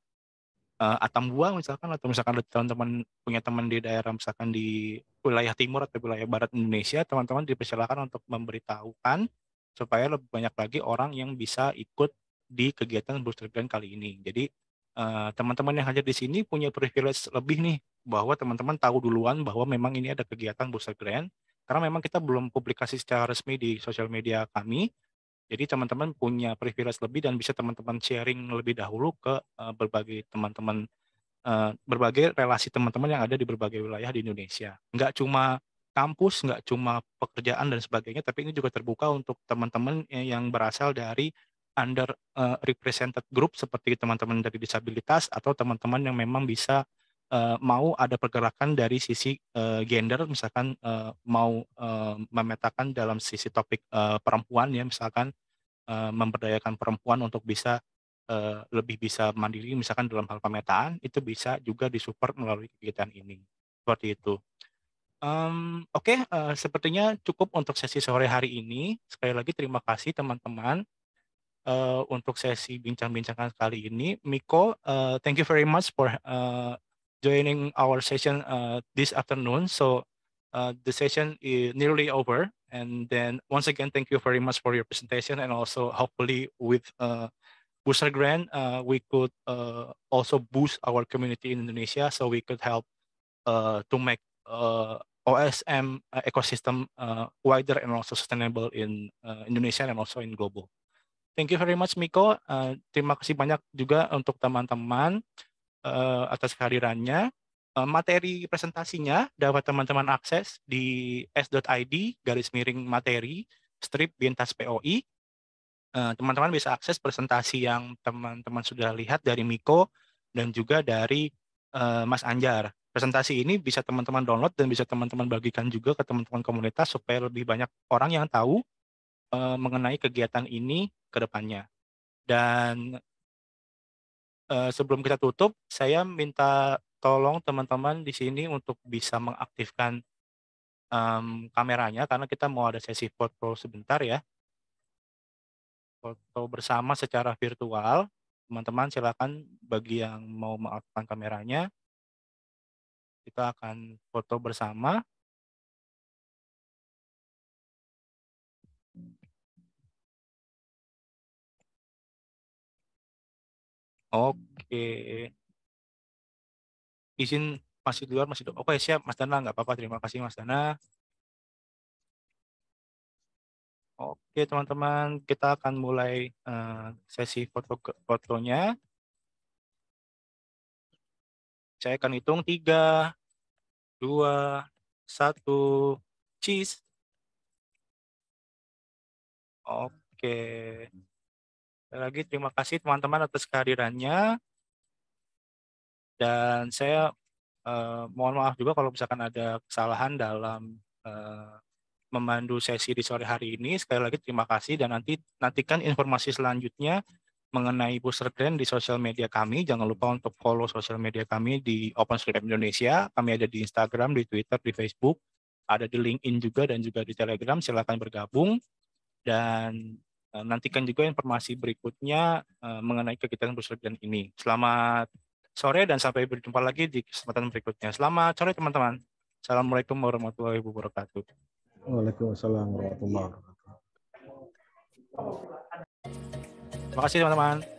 Atambua misalkan, atau misalkan ada teman-teman punya teman di daerah misalkan di wilayah timur atau wilayah barat Indonesia, teman-teman dipersilakan untuk memberitahukan supaya lebih banyak lagi orang yang bisa ikut di kegiatan Booster Grant kali ini. Jadi teman-teman yang hadir di sini punya privilege lebih nih, bahwa teman-teman tahu duluan bahwa memang ini ada kegiatan Booster Grant, karena memang kita belum publikasi secara resmi di sosial media kami. Jadi teman-teman punya privilege lebih dan bisa teman-teman sharing lebih dahulu ke berbagai teman-teman, berbagai relasi teman-teman yang ada di berbagai wilayah di Indonesia. Nggak cuma kampus, nggak cuma pekerjaan dan sebagainya, tapi ini juga terbuka untuk teman-teman yang berasal dari under represented group seperti teman-teman dari disabilitas atau teman-teman yang memang bisa mau ada pergerakan dari sisi gender, misalkan mau memetakan dalam sisi topik perempuan ya, misalkan memberdayakan perempuan untuk bisa lebih bisa mandiri misalkan dalam hal pemetaan, itu bisa juga disupport melalui kegiatan ini. Seperti itu. Oke, sepertinya cukup untuk sesi sore hari ini. Sekali lagi terima kasih teman-teman untuk sesi bincang-bincangan kali ini. Miko, thank you very much for joining our session this afternoon. So the session is nearly over. And then once again, thank you very much for your presentation. And also hopefully with Booster Grant, we could also boost our community in Indonesia, so we could help to make OSM ecosystem wider and also sustainable in Indonesia and also in global. Thank you very much, Miko. Terima kasih banyak juga untuk teman-teman atas kehadirannya. Materi presentasinya dapat teman-teman akses di s.id/materi strip Bintas POI. Teman-teman bisa akses presentasi yang teman-teman sudah lihat dari Miko dan juga dari Mas Anjar. Presentasi ini bisa teman-teman download dan bisa teman-teman bagikan juga ke teman-teman komunitas supaya lebih banyak orang yang tahu mengenai kegiatan ini ke depannya. Dan sebelum kita tutup, saya minta tolong teman-teman di sini untuk bisa mengaktifkan kameranya, karena kita mau ada sesi foto sebentar ya. Foto bersama secara virtual. Teman-teman silakan bagi yang mau mengaktifkan kameranya. Kita akan foto bersama. Oke. Izin masih di luar, masih. Oke, siap Mas Dana, nggak apa-apa. Terima kasih Mas Dana. Oke teman-teman, kita akan mulai sesi fotonya. Saya akan hitung 3, 2, 1, cheese. Oke. Sekali lagi terima kasih teman-teman atas kehadirannya. Dan saya mohon maaf juga kalau misalkan ada kesalahan dalam memandu sesi di sore hari ini. Sekali lagi terima kasih dan nantikan informasi selanjutnya mengenai Booster Grant di sosial media kami. Jangan lupa untuk follow sosial media kami di OpenStreetMap Indonesia. Kami ada di Instagram, di Twitter, di Facebook, ada di LinkedIn juga dan juga di Telegram. Silakan bergabung dan nantikan juga informasi berikutnya mengenai kegiatan Booster Grant ini. Selamat sore dan sampai berjumpa lagi di kesempatan berikutnya. Selamat sore teman-teman. Assalamualaikum warahmatullahi wabarakatuh. Waalaikumsalam warahmatullahi wabarakatuh. Terima kasih teman-teman.